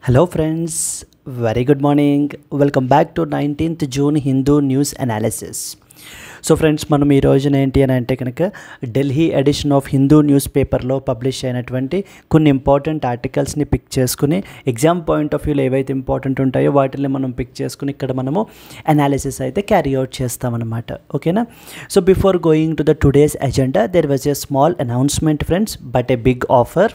Hello friends, very good morning. Welcome back to 19th June Hindu News Analysis. So friends మనం ఈ రోజున ఏంటి అని అంటే కనుక Delhi edition of Hindu news పేపర్లో పబ్లిష్ అయినటువంటి కొన్ని ఇంపార్టెంట్ ఆర్టికల్స్ని పిక్ చేసుకుని ఎగ్జామ్ పాయింట్ ఆఫ్ వ్యూలో ఏవైతే ఇంపార్టెంట్ ఉంటాయో వాటిని మనం పిక్ చేసుకుని ఇక్కడ మనము అనాలిసిస్ అయితే క్యారీ అవుట్ చేస్తామన్నమాట. ఓకేనా? So before going to the today's agenda there was a small announcement friends, but a big offer.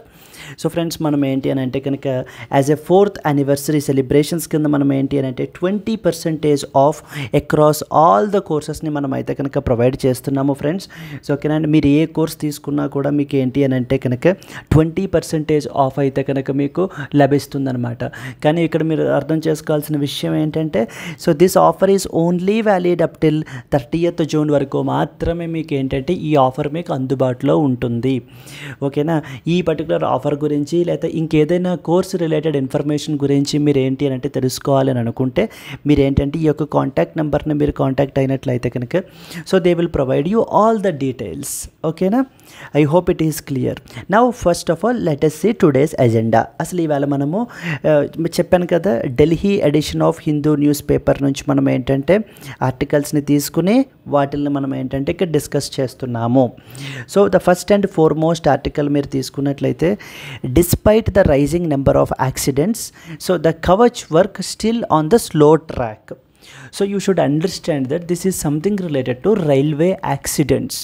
So friends మనం ఏంటి అని అంటే కనుక as a 4th anniversary celebrations కింద మనం ఏంటి అని అంటే 20% ఆఫ్ అక్రాస్ ఆల్ ద కోర్సెస్ని మనం అయితే కనుక ప్రొవైడ్ చేస్తున్నాము ఫ్రెండ్స్. సో ఓకేనా అండి, మీరు ఏ కోర్స్ తీసుకున్నా కూడా మీకు ఏంటి అని అంటే కనుక 20% ఆఫ్ అయితే కనుక మీకు లభిస్తుందన్నమాట. కానీ ఇక్కడ మీరు అర్థం చేసుకోవాల్సిన విషయం ఏంటంటే so this offer is only valid up till 30th June వరకు మాత్రమే మీకు ఏంటంటే ఈ ఆఫర్ మీకు అందుబాటులో ఉంటుంది. ఓకేనా? ఈ పర్టికులర్ ఆఫర్ గురించి లేదా ఇంకేదైనా కోర్స్ రిలేటెడ్ ఇన్ఫర్మేషన్ గురించి మీరు ఏంటి అని అంటే తెలుసుకోవాలని అనుకుంటే మీరు ఏంటంటే ఈ యొక్క కాంటాక్ట్ నెంబర్ని మీరు కాంటాక్ట్ అయినట్లయితే కనుక so they will provide you all the details. ఓకేనా? I hope it is clear. Now first of all let us see today's agenda. అసలు ఇవాళ మనము చెప్పాను కదా Delhi edition of Hindu news paper నుంచి మనం ఏంటంటే ఆర్టికల్స్ని తీసుకుని వాటిని మనం ఏంటంటే ఇక్కడ డిస్కస్ చేస్తున్నాము. So the first and foremost article మీరు తీసుకున్నట్లయితే despite the rising number of accidents, so the Kavach work still on the slow track. So you should understand that this is something related to railway accidents.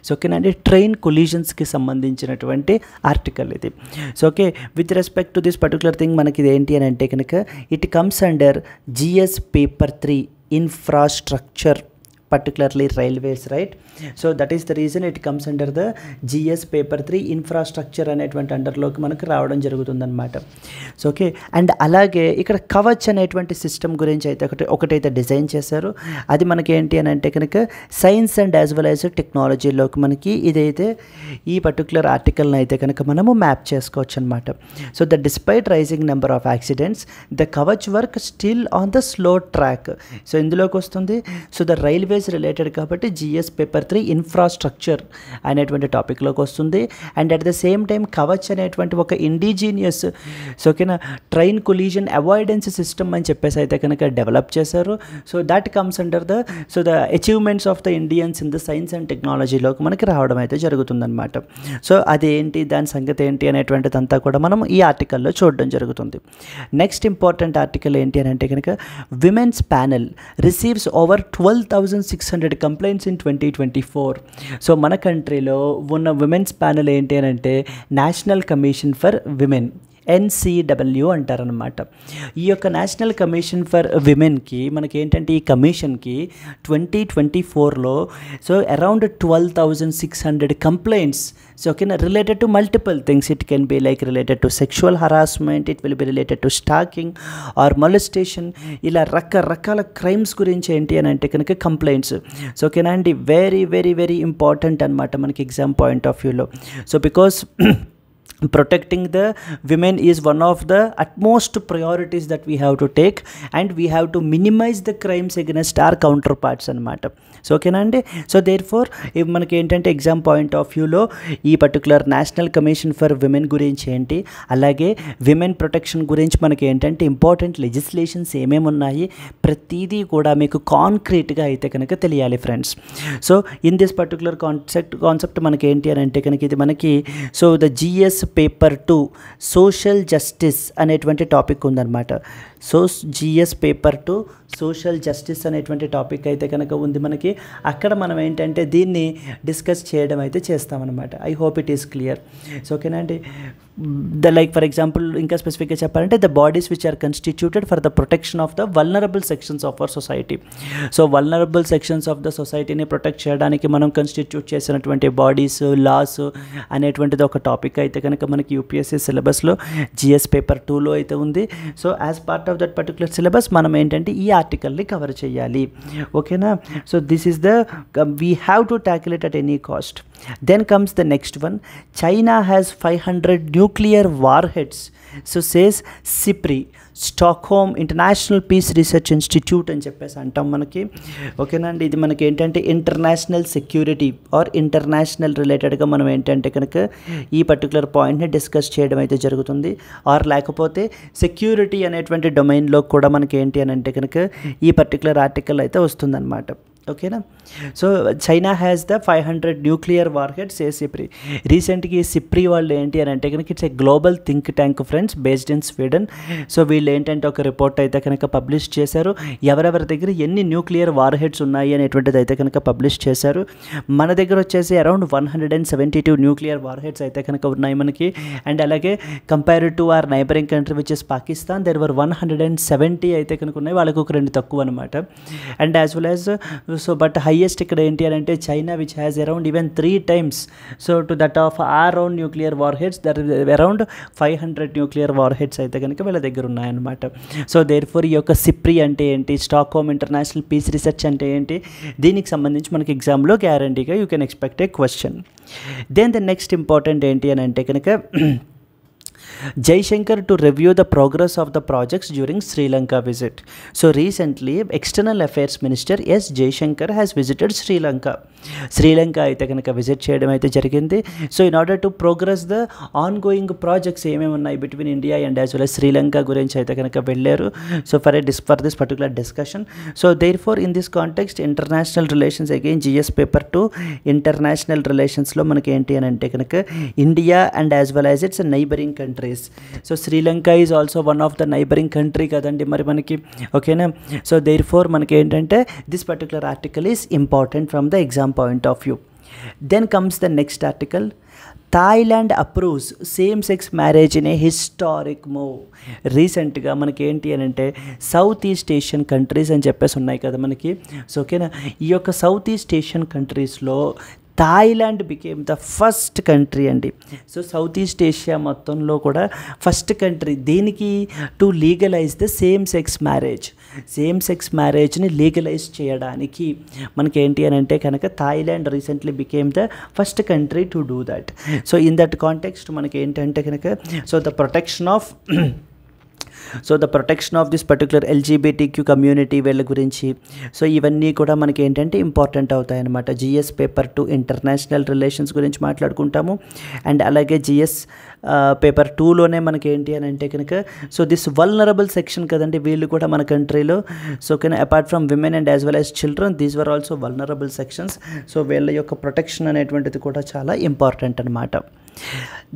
So ఓకేనండి, train కొలిజన్స్కి సంబంధించినటువంటి article ఇది. So okay, with respect to this particular thing మనకి ఇది ఏంటి అని అంటే కనుక it comes under GS paper 3 infrastructure, particularly railways, right? So that is the reason it comes under the GS paper 3 infrastructure అనేటువంటి అండర్లోకి మనకు రావడం జరుగుతుందన్నమాట. సో ఓకే, అండ్ అలాగే ఇక్కడ కవచ్ అనేటువంటి సిస్టమ్ గురించి అయితే ఒకటైతే డిజైన్ చేశారు. అది మనకి ఏంటి అని అంటే కనుక science and as well as టెక్నాలజీలోకి మనకి ఇదైతే ఈ పర్టికులర్ ఆర్టికల్ని అయితే కనుక మనము మ్యాప్ చేసుకోవచ్చు అనమాట. So the despite rising number of accidents the Kavach work still on the slow track. So ఇందులోకి వస్తుంది సో ద రైల్వే రిలేటెడ్ కాబట్టి జిఎస్ పేపర్ 3 ఇన్ఫ్రాస్ట్రక్చర్ అనేటువంటి టాపిక్లోకి వస్తుంది. And at the same time Kavach అనేటువంటి ఒక ఇండిజీనియస్ సో ఓకేనా ట్రైన్ కొలిజన్ అవాయిడెన్స్ సిస్టమ్ అని చెప్పేసి అయితే కనుక డెవలప్ చేశారు. So that comes under the so the achievements of the Indians in the science and టెక్నాలజీలోకి మనకి రావడం అయితే జరుగుతుందన్నమాట. సో అదేంటి దాని సంగతి ఏంటి అనేటువంటిదంతా కూడా మనం ఈ ఆర్టికల్లో చూడడం జరుగుతుంది. నెక్స్ట్ ఇంపార్టెంట్ ఆర్టికల్ ఏంటి అని అంటే కనుక women's panel receives over 12,600 complaints in 2024. So మన కంట్రీలో ఉన్న విమెన్స్ ప్యానెల్ ఏంటి అని అంటే national commission for women, NCW అంటారనమాట. ఈ యొక్క నేషనల్ కమిషన్ ఫర్ విమెన్కి మనకి ఏంటంటే ఈ కమిషన్కి 2024లో సో అరౌండ్ 12,600 కంప్లైంట్స్ సో ఓకేనా related to multiple things. It can be like related to sexual harassment, it will be related to stalking or molestation, ఇలా రకరకాల క్రైమ్స్ గురించి ఏంటి అని అంటే కనుక కంప్లైంట్స్. సో ఓకేనా అండి, వెరీ వెరీ వెరీ ఇంపార్టెంట్ అనమాట మనకి ఎగ్జామ్ పాయింట్ ఆఫ్ వ్యూలో. So because protecting the women is one of the utmost priorities that we have to take, and we have to minimize the crimes against our counterparts అన్నమాట. So ఓకేనా అండి. So therefore మనకి ఏంటంటే exam point of వ్యూలో ఈ particular national commission for women గురించి ఏంటి, అలాగే విమెన్ ప్రొటెక్షన్ గురించి మనకి ఏంటంటే ఇంపార్టెంట్ లెజిస్లేషన్స్ ఏమేమి ఉన్నాయి ప్రతిదీ కూడా మీకు కాంక్రీట్గా అయితే కనుక తెలియాలి friends. So in this particular concept మనకి ఏంటి అని అంటే కనుక ఇది మనకి so the GS paper 2 social justice అనేటువంటి టాపిక్ ఉందన్నమాట. So GS paper 2 social justice అనేటువంటి టాపిక్ అయితే కనుక ఉంది మనకి. అక్కడ మనం ఏంటంటే దీన్ని డిస్కస్ చేయడం అయితే చేస్తామన్నమాట. I hope it is clear. So ఓకేనా అండి, ద లైక్ ఫర్ ఎగ్జాంపుల్ ఇంకా స్పెసిఫిక్గా చెప్పాలంటే the bodies which are constituted for the protection of the vulnerable sections of our society. So vulnerable sections of the సొసైటీని protect చేయడానికి మనం constitute చేసినటువంటి bodies, loss అనేటువంటిది ఒక టాపిక్ అయితే కనుక మనకి యూపీఎస్సీ సిలబస్లో జిఎస్ పేపర్ 2లో అయితే ఉంది. So as part of that particular syllabus మనం ఏంటంటే ఈ ఆర్టికల్ని కవర్ చేయాలి. ఓకేనా? So this is the we have to tackle it at any cost. Then comes the next one. China has 500 nuclear warheads. So says SIPRI, Stockholm international piece research Institute అని చెప్పేసి అంటాం మనకి. ఓకేనా అండి. ఇది మనకి ఏంటంటే ఇంటర్నేషనల్ సెక్యూరిటీ ఆర్ ఇంటర్నేషనల్ రిలేటెడ్గా మనం ఏంటంటే కనుక ఈ పర్టికులర్ పాయింట్ని డిస్కస్ చేయడం అయితే జరుగుతుంది. ఆర్ లేకపోతే సెక్యూరిటీ అనేటువంటి డొమైన్లో కూడా మనకి ఏంటి అని అంటే కనుక ఈ పర్టికులర్ ఆర్టికల్ అయితే వస్తుందన్నమాట. ఓకేనా. So China has the 500 nuclear warheads a SIPRI. రీసెంట్గా ఈ సిప్రి వాళ్ళు ఏంటి అని అంటే కనుక it's a global think tank friends based in Sweden. So వీళ్ళు ఏంటంటే ఒక రిపోర్ట్ అయితే కనుక పబ్లిష్ చేశారు. ఎవరెవరి దగ్గర ఎన్ని న్యూక్లియర్ వార్హెడ్స్ ఉన్నాయి అనేటువంటిది అయితే కనుక పబ్లిష్ చేశారు. మన దగ్గర వచ్చేసి అరౌండ్ 172 న్యూక్లియర్ వార్హెడ్స్ అయితే కనుక ఉన్నాయి మనకి. అండ్ అలాగే compared to our neighbouring country which is Pakistan there were 170 అయితే కనుక ఉన్నాయి. వాళ్ళకి ఒక 2 తక్కువ అనమాట. And as well as so but highest ఇక్కడ ఏంటి అని అంటే China which has around even 3 times so to that of our own nuclear war heads that around 500 nuclear war heads అయితే కనుక వీళ్ళ దగ్గర ఉన్నాయన్నమాట. సో దేర్ ఫోర్ ఈ యొక్క సిప్రి అంటే ఏంటి, స్టాక్హోమ్ ఇంటర్నేషనల్ పీస్ రీసెర్చ్ అంటే ఏంటి, దీనికి సంబంధించి మనకి ఎగ్జామ్లో గ్యారంటీగా you can expect a question. Then the next important ఏంటి అని అంటే కనుక Jaishankar to review the progress of the projects during Sri Lanka visit. So recently, External Affairs Minister S. Jaishankar has visited Sri Lanka. Sri Lanka అయితే కనుక visit చేయడం అయితే జరిగింది. So in order to progress the ongoing projects ఏమేమి ఉన్నాయి between India and as well as Sri Lanka గురించి అయితే కనుక వెళ్ళారు. So for this particular discussion. So therefore in this context international relations again GS paper 2 international రిలేషన్స్లో మనకి ఏంటి అని అంటే కనుక India and as well as it's neighbouring countries. So Sri Lanka is also one of the neighbouring country కదండి మరి మనకి. ఓకేనా. సో దేర్ ఫోర్ మనకి ఏంటంటే this particular article is important from the exam point of view. Then comes the next article. Thailand approves same sex marriage in a historic move. రీసెంట్గా మనకి ఏంటి అని అంటే సౌత్ ఈస్ట్ ఏషియన్ కంట్రీస్ అని చెప్పేసి ఉన్నాయి కదా మనకి. సో ఓకేనా. ఈ యొక్క సౌత్ ఈస్ట్ ఏషియన్ కంట్రీస్లో Thailand became the first country అండి. సో సౌత్ ఈస్ట్ ఏషియా మొత్తంలో కూడా ఫస్ట్ కంట్రీ దీనికి to legalise the same sex మ్యారేజ్ని లీగలైజ్ చేయడానికి మనకి ఏంటి అని అంటే కనుక Thailand recently became the first country to do that. So in that context మనకి ఏంటంటే కనుక so the protection of this particular LGBTQ community వీళ్ళ గురించి సో ఇవన్నీ కూడా మనకి ఏంటంటే ఇంపార్టెంట్ అవుతాయి అన్నమాట. జిఎస్ పేపర్ 2 ఇంటర్నేషనల్ రిలేషన్స్ గురించి మాట్లాడుకుంటాము. అండ్ అలాగే జిఎస్ పేపర్ 2లోనే మనకి ఏంటి అని అంటే కనుక సో దిస్ వల్నరబుల్ సెక్షన్ కదండి వీళ్ళు కూడా మన కంట్రీలో. So can apart from women and as well as children these were also vulnerable sections. So వీళ్ళ యొక్క ప్రొటెక్షన్ అనేటువంటిది కూడా చాలా ఇంపార్టెంట్ అనమాట.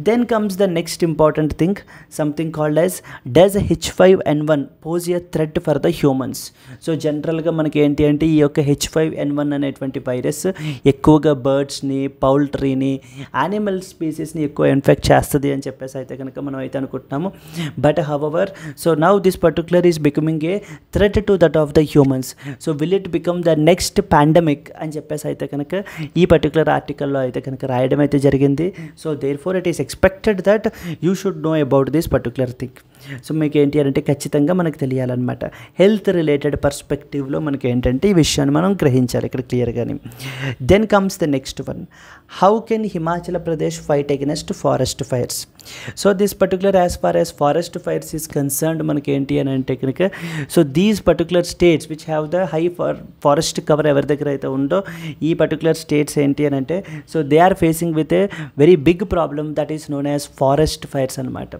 Then comes the next important thing, something called as does H5N1 pose a threat for the humans? So జనరల్గా మనకి ఏంటి అంటే ఈ యొక్క H5N1 అనేటువంటి వైరస్ ఎక్కువగా బర్డ్స్ని, పౌల్ట్రీని, యానిమల్ స్పీసీస్ని ఎక్కువ ఇన్ఫెక్ట్ చేస్తుంది అని చెప్పేసి అయితే కనుక మనం అయితే అనుకుంటున్నాము. But however so now this particular is becoming a threat to that of the humans. So will it become the next pandemic అని చెప్పేసి అయితే కనుక ఈ పర్టికులర్ ఆర్టికల్లో అయితే కనుక రాయడం అయితే జరిగింది. So therefore it is expected that you should know about this particular thing. So మీకు ఏంటి అంటే ఖచ్చితంగా మనకు తెలియాలన్నమాట. హెల్త్ రిలేటెడ్ పర్స్పెక్టివ్లో మనకి ఏంటంటే ఈ విషయాన్ని మనం గ్రహించాలి ఇక్కడ క్లియర్గాని. Then comes the next one. How can Himachal Pradesh fight against forest fires? So this particular as far as forest fires is concerned మనకి ఏంటి అని అంటే కనుక so these particular states which have the high forest cover ఎవరి దగ్గర అయితే ఉందో ఈ పర్టికులర్ స్టేట్స్ ఏంటి అని అంటే so they are facing with a very big problem that is known as forest fires అనమాట.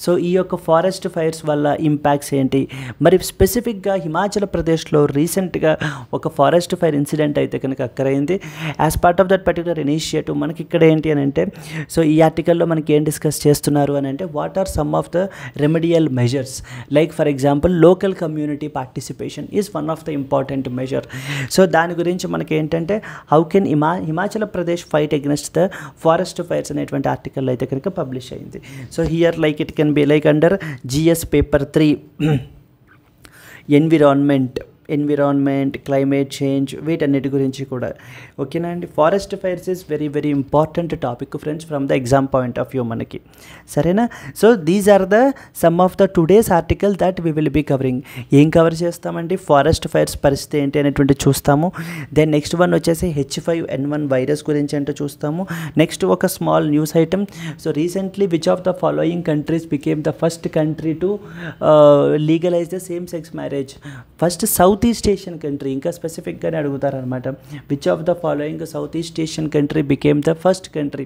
సో ఈ యొక్క ఫారెస్ట్ ఫైర్స్ వల్ల ఇంపాక్ట్స్ ఏంటి మరి స్పెసిఫిక్గా హిమాచల్ ప్రదేశ్లో రీసెంట్గా ఒక ఫారెస్ట్ ఫైర్ ఇన్సిడెంట్ అయితే కనుక అక్కరైంది. As part of that particular initiative మనకి ఇక్కడ ఏంటి అని అంటే సో ఈ ఆర్టికల్లో మనకి ఏం డిస్కస్ చేస్తున్నారు అని అంటే what are some of the remedial measures like for example local community participation is one of the important measure. So దాని గురించి మనకి ఏంటంటే how can Himachal Pradesh fight against the forest fires అనేటువంటి ఆర్టికల్ అయితే కనుక పబ్లిష్ అయింది. So here like it can be like under GS paper 3 environment environment, climate change, వీటన్నిటి గురించి కూడా. ఓకేనా అండి. Forest fires is very very important topic friends from the exam point of view మనకి, సరేనా. So these are the some of the today's article that we will be covering. ఏం cover చేస్తామండి, forest fires పరిస్థితి ఏంటి అనేటువంటి చూస్తాము. Then next one వచ్చేసి H5N1 virus గురించి అంటే చూస్తాము. నెక్స్ట్ ఒక small news item. So recently which of the following countries became the first country to legalise the same sex marriage. First south east Asian country, ఇంకా స్పెసిఫిక్గానే అడుగుతారనమాట. Which of the following south east Asian country became the first country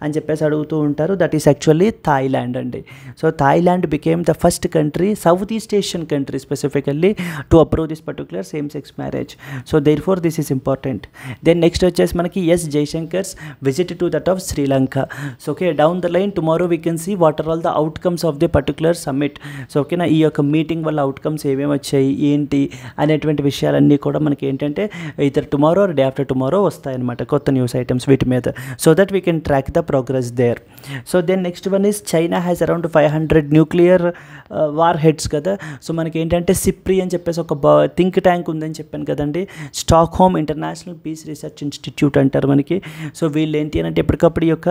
అని చెప్పేసి అడుగుతూ ఉంటారు. That is actually Thailand అండి. So Thailand became the first country, south east Asian country specifically, to approve this particular same sex marriage. So therefore this is important. Then next వచ్చేసి మనకి S Jaishankar's visit to that of Sri Lanka. So okay, down the line tomorrow we can see what are all the outcomes of the particular summit. So ఓకేనా, ఈ యొక్క meeting వల్ల outcomes ఏమేమి వచ్చాయి ఏంటి అనేటువంటి విషయాలన్నీ కూడా మనకి ఏంటంటే either tomorrow or day after tomorrow వస్తాయన్నమాట, కొత్త న్యూస్ ఐటమ్స్ వీటి మీద. So that we can track the progress there. So then next one is China has around 500 nuclear war heads కదా. సో మనకి ఏంటంటే సిప్రి అని చెప్పేసి ఒక థింక్ ట్యాంక్ ఉందని చెప్పాను కదండి, Stockholm international piece research Institute అంటారు మనకి. సో వీళ్ళు ఏంటి అని అంటే ఎప్పటికప్పుడు ఈ యొక్క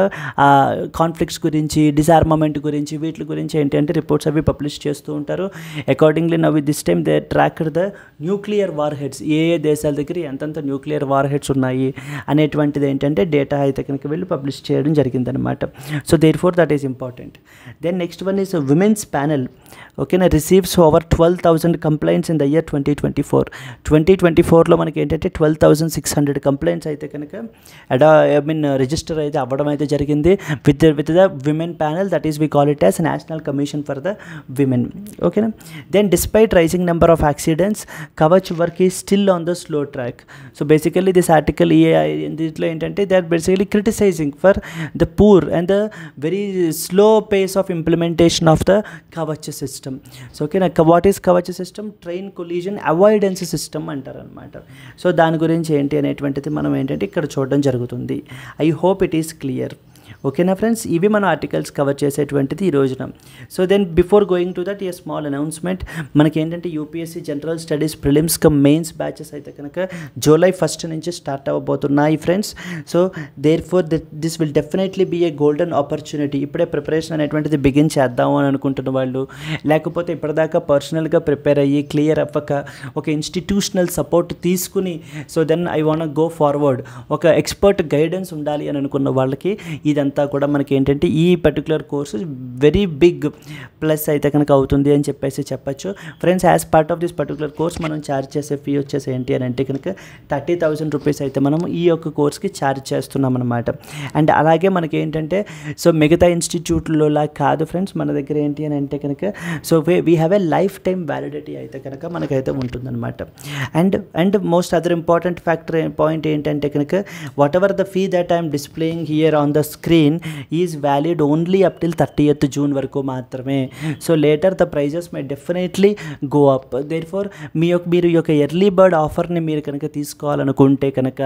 కాన్ఫ్లిక్ట్స్ గురించి, డిసార్మమెంట్ గురించి, వీటి గురించి ఏంటి అంటే రిపోర్ట్స్ అవి పబ్లిష్ చేస్తూ ఉంటారు. Accordingly now this time they tracked the nuclear war heads, ఏ దేశాల దగ్గర ఎంతంత న్యూక్లియర్ వార్ హెడ్స్ ఉన్నాయి అనేటువంటిది ఏంటంటే డేటా అయితే కనుక వీళ్ళు పబ్లిష్ చేయడం జరిగిందనమాట. So therefore that is important. Then next one is women's panel. ఓకేనా, receives over 12,000 complaints in the year 2024. 2024లో మనకి ఏంటంటే 12,600 కంప్లైంట్స్ అయితే కనుక రిజిస్టర్ అయితే అవ్వడం అయితే జరిగింది with the women panel, that is we call it as national commission for the women. ఓకేనా. Then despite rising number of accidents, Kavach work is still on the slow track. So basically this article దీంట్లో ఏంటంటే they are basically criticising for the poor and the very slow pace of implementation of the Kavach system. So ఓకేనా, what is Kavach system? Train collision avoidance system అంటారు అనమాట. So దాని గురించి ఏంటి అనేటువంటిది మనం ఏంటంటే ఇక్కడ చూడడం జరుగుతుంది. I hope it is clear. ఓకేనా ఫ్రెండ్స్, ఇవి మన ఆర్టికల్స్ కవర్ చేసేటువంటిది ఈ రోజున. So then before going to that a small announcement. మనకి ఏంటంటే UPSC general studies prelims cum mains batches అయితే కనుక July 1st నుంచి స్టార్ట్ అవ్వబోతున్నాయి friends. So therefore this will definitely be a golden opportunity. ఇప్పుడే ప్రిపరేషన్ అనేటువంటిది begin చేద్దాము అని అనుకుంటున్న వాళ్ళు, లేకపోతే ఇప్పటిదాకా పర్సనల్గా ప్రిపేర్ అయ్యి క్లియర్ అవ్వక ఒక ఇన్స్టిట్యూషనల్ సపోర్ట్ తీసుకుని so then I want go forward, ఒక ఎక్స్పర్ట్ గైడెన్స్ ఉండాలి అని అనుకున్న వాళ్ళకి ఇదంతా కూడా మనకి ఏంటంటే ఈ particular course very big plus అయితే కనుక అవుతుంది అని చెప్పేసి చెప్పచ్చు friends. As part of this particular course మనం ఛార్జ్ చేసే ఫీ వచ్చేసి ఏంటి అని అంటే కనుక 30,000 రూపీస్ అయితే మనం ఈ యొక్క కోర్స్కి ఛార్జ్ చేస్తున్నాం అనమాట. అండ్ అలాగే మనకి ఏంటంటే సో మిగతా ఇన్స్టిట్యూట్లో లా కాదు ఫ్రెండ్స్, మన దగ్గర ఏంటి అని అంటే కనుక so we have a lifetime validity అయితే కనుక మనకైతే ఉంటుందన్నమాట. And most other important factor point ఏంటంటే కనుక whatever the fee that I'm displaying here on the screen is valid only up till 30th June వరకు మాత్రమే. So later the prices may definitely go up. Therefore మీరు ఈ యొక్క early bird ఆఫర్ని మీరు కనుక తీసుకోవాలనుకుంటే కనుక,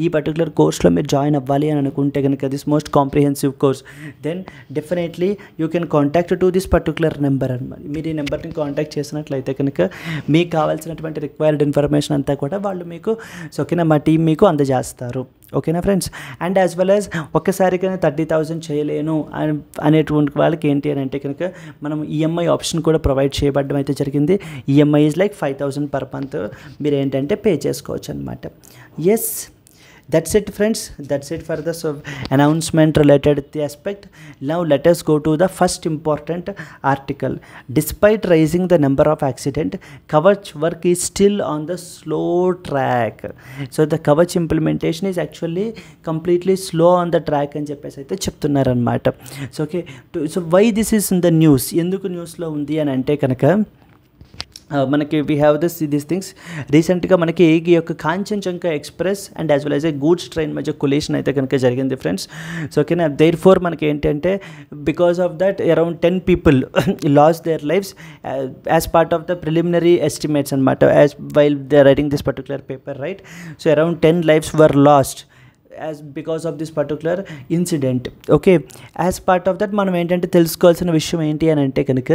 ఈ పర్టికులర్ కోర్స్లో మీరు జాయిన్ అవ్వాలి అని అనుకుంటే కనుక, this most comprehensive course, then definitely you can contact to this particular number అనమాట. మీరు ఈ నెంబర్ని కాంటాక్ట్ చేసినట్లయితే కనుక మీకు కావాల్సినటువంటి రిక్వైర్డ్ ఇన్ఫర్మేషన్ అంతా కూడా వాళ్ళు మీకు సో ఓకేనా మా టీం మీకు అందజేస్తారు. ఓకేనా friends. And as well as ఒక్కసారిగానే 30,000 చేయలేను అనేటువంటి వాళ్ళకి ఏంటి అని అంటే కనుక మనం ఈఎంఐ ఆప్షన్ కూడా ప్రొవైడ్ చేయబడడం అయితే జరిగింది. EMI is like 5,000 per month మీరు ఏంటంటే పే చేసుకోవచ్చు అనమాట. Yes, that's it friends, that's it for the announcement related to the aspect. Now let us go to the first important article. Despite rising the number of accident, Kavach work is still on the slow track. So the Kavach implementation is actually completely slow on the track అని చెప్పేసి అయితే చెప్తున్నారు అనమాట. So okay, so why this is in the news, ఎందుకు న్యూస్లో ఉంది అని అంటే కనుక మనకి వీ హ్యావ్ దీస్ థింగ్స్. రీసెంట్గా మనకి ఈ యొక్క Kanchenjunga express and as well as a goods train మధ్య కొలిషన్ అయితే కనుక జరిగింది ఫ్రెండ్స్. సో ఓకేనా, దేర్ ఫోర్ మనకి ఏంటంటే because of that around 10 people lost their lives as part of the preliminary estimates అనమాట, as while they are writing this particular paper right. So around 10 lives were lost as because of this particular incident. Okay, as part of that మనం ఏంటంటే తెలుసుకోవాల్సిన విషయం ఏంటి అని అంటే కనుక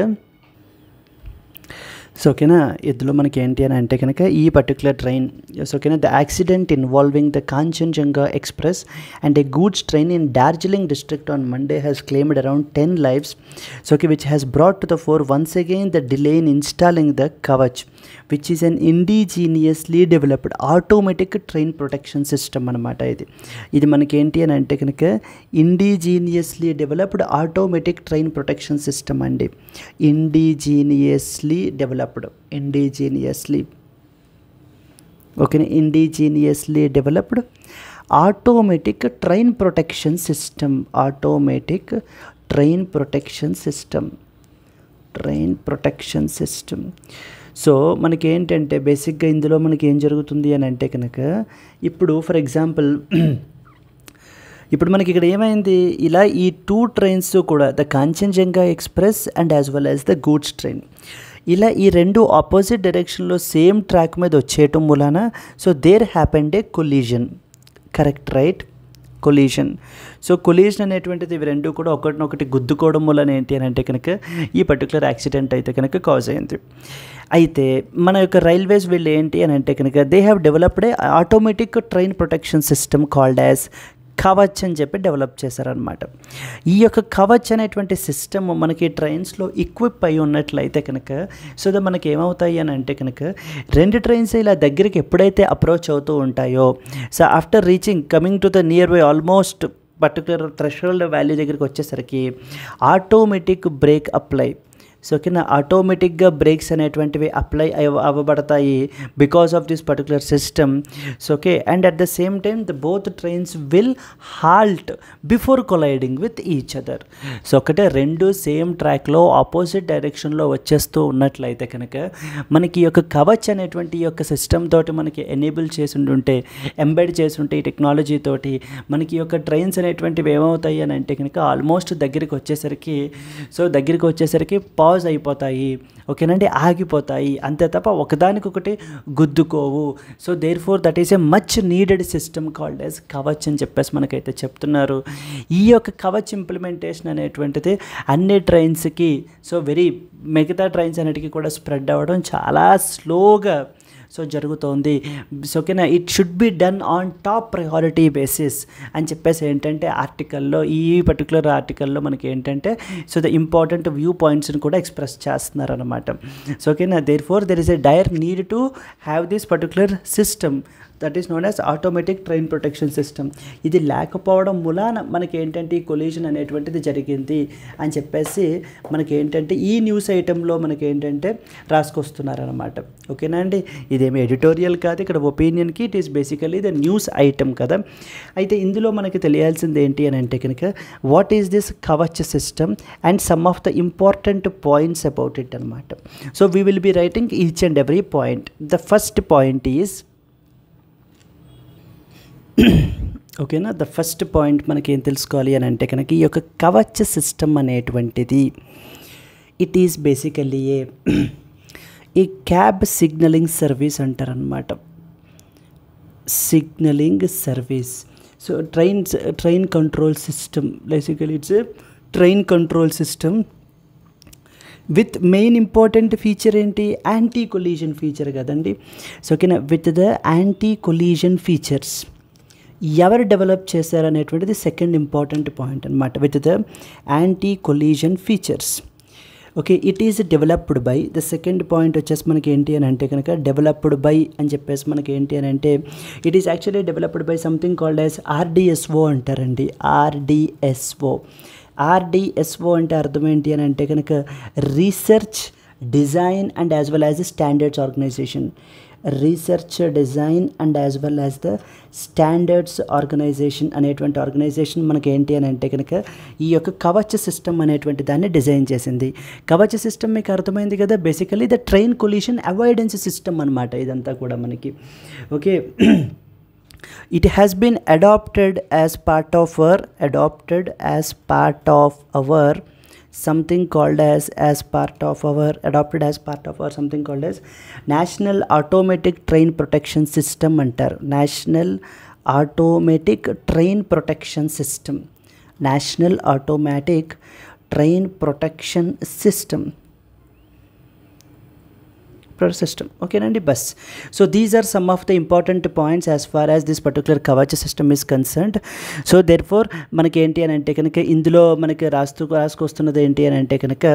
so ఓకేనా, ఇందులో మనకి ఏంటి అని అంటే కనుక ఈ పర్టికులర్ ట్రైన్, సో ఓకేనా, the accident involving the Kanchenjunga express and A goods train in Darjeeling district on Monday has claimed around 10 lives, so okay, which has brought to the fore once again the delay in installing the Kavach, which is an indigenously developed automatic train protection system అనమాట. ఇది మనకి ఏంటి అని అంటే కనుక indigenously developed automatic train protection system అండి. Indigenously ఓకేనా, indigenously developed automatic train protection system. So మనకి ఏంటంటే బేసిక్గా ఇందులో మనకి ఏం జరుగుతుంది అని అంటే కనుక ఇప్పుడు ఫర్ ఎగ్జాంపుల్ ఇప్పుడు మనకి ఇక్కడ ఏమైంది, ఇలా ఈ 2 ట్రైన్స్ కూడా the Kanchenjunga express and as well as the goods train, ఇలా ఈ 2 ఆపోజిట్ డైరెక్షన్లో సేమ్ ట్రాక్ మీద వచ్చేయటం మూలాన so there happened a collision. Correct, right, collision. So collision అనేటువంటిది ఇవి 2 కూడా ఒకటినొకటి గుద్దుకోవడం వలన ఏంటి అని అంటే కనుక ఈ పర్టికులర్ యాక్సిడెంట్ అయితే కనుక కాజ్ అయింది. అయితే మన యొక్క రైల్వేస్ వీళ్ళు ఏంటి అని అంటే కనుక they have developed A automatic train protection system called as Kavach అని చెప్పి డెవలప్ చేశారనమాట. ఈ యొక్క కవచ్ అనేటువంటి సిస్టమ్ మనకి ట్రైన్స్లో ఈక్విప్ అయి ఉన్నట్లయితే కనుక సో దా మనకి ఏమవుతాయి అని అంటే కనుక 2 ట్రైన్స్ ఇలా దగ్గరికి ఎప్పుడైతే అప్రోచ్ అవుతూ ఉంటాయో so after coming to the near by almost particular threshold value దగ్గరికి వచ్చేసరికి ఆటోమేటిక్ బ్రేక్ అప్లై. సో ఓకేనా, ఆటోమేటిక్గా బ్రేక్స్ అనేటువంటివి అప్లై అవ్వబడతాయి because of this particular system. So okay, and at the same time the both trains will halt before colliding with each other. So ఒకటే 2 same ట్రాక్లో opposite డైరెక్షన్లో వచ్చేస్తూ ఉన్నట్లయితే కనుక మనకి ఈ యొక్క కవచ్ అనేటువంటి ఈ యొక్క సిస్టమ్ తోటి మనకి ఎనేబుల్ చేసి ఉంటే, ఎంబెడ్ చేసి ఉంటే ఈ టెక్నాలజీ తోటి మనకి ఈ యొక్క ట్రైన్స్ అనేటువంటివి ఏమవుతాయి అని అంటే కనుక ఆల్మోస్ట్ దగ్గరికి వచ్చేసరికి పాజ్ అయిపోతాయి, ఓకేనండి, ఆగిపోతాయి, అంతే తప్ప ఒకదానికొకటి గుద్దుకోవు. So therefore that is a much needed system called as Kavach అని చెప్పేసి మనకైతే చెప్తున్నారు. ఈ యొక్క కవచ్ ఇంప్లిమెంటేషన్ అనేటువంటిది అన్ని ట్రైన్స్కి సో మిగతా ట్రైన్స్ అన్నిటికీ కూడా స్ప్రెడ్ అవ్వడం చాలా స్లోగా సో జరుగుతోంది. సో ఓకేనా, it should be done on top priority basis అని చెప్పేసి ఏంటంటే ఆర్టికల్లో, ఈ పర్టికులర్ ఆర్టికల్లో మనకి ఏంటంటే సో ద ఇంపార్టెంట్ వ్యూ పాయింట్స్ని కూడా ఎక్స్ప్రెస్ చేస్తున్నారు అనమాట. సో ఓకేనా, therefore there is a dire need to have this particular system that is known as automatic train protection system. ఇది లేకపోవడం మూలాన మనకి ఏంటంటే ఈ కొలీజన్ అనేటువంటిది జరిగింది అని చెప్పేసి మనకి ఏంటంటే ఈ న్యూస్ ఐటెంలో మనకి ఏంటంటే రాసుకొస్తున్నారనమాట. ఓకేనా అండి, ఇదేమి ఎడిటోరియల్ కాదు, ఇక్కడ ఒపీనియన్కి it is basically the news item కదా. అయితే ఇందులో మనకి తెలియాల్సింది ఏంటి అని అంటే కనుక what is this Kavach system and some of the important points about it అనమాట. So we will be writing each and every point. The first point is ఓకేనా, ద ఫస్ట్ పాయింట్ మనకి ఏం తెలుసుకోవాలి అని అంటే కనుక ఈ యొక్క కవచ్ సిస్టమ్ అనేటువంటిది ఇట్ ఈస్ బేసికల్లీ ఈ క్యాబ్ సిగ్నలింగ్ సర్వీస్ అంటారనమాట. Signalling service. So train control system, basically it's a train control system with main important feature ఏంటి, యాంటీ కొలీజన్ ఫీచర్ కదండి. సో ఓకేనా, with the anti collision features ఎవరు develop చేశారనేటువంటిది second important point అనమాట. With the anti collision features. Okay, it is developed by, the second point వచ్చేసి మనకి ఏంటి అని అంటే కనుక డెవలప్డ్ బై అని చెప్పేసి మనకి ఏంటి అని అంటే it is actually developed by something called as RDSO అంటారండి. ఆర్డిఎస్ఓ అంటే అర్థం ఏంటి అని అంటే కనుక research design and as well as standards organisation. Research design and as well as the standards organisation అనేటువంటి ఆర్గనైజేషన్ మనకి ఏంటి అని అంటే కనుక ఈ యొక్క కవచ్ సిస్టమ్ అనేటువంటి దాన్ని డిజైన్ చేసింది. కవచ్ సిస్టమ్ మీకు అర్థమైంది కదా, basically the train collision avoidance system అనమాట ఇదంతా కూడా మనకి. Okay, it has been adopted as part of our something called as part of our something called as National Automatic Train Protection System antaru. National Automatic Train Protection System. National Automatic Train Protection System. system. Okay nandi bus. So these are some of the important points as far as this particular Kavach system is concerned. So therefore మనకి ఏంటి అని అంటే కనుక ఇందులో మనకి రాసుకొస్తున్నది ఏంటి అని అంటే కనుక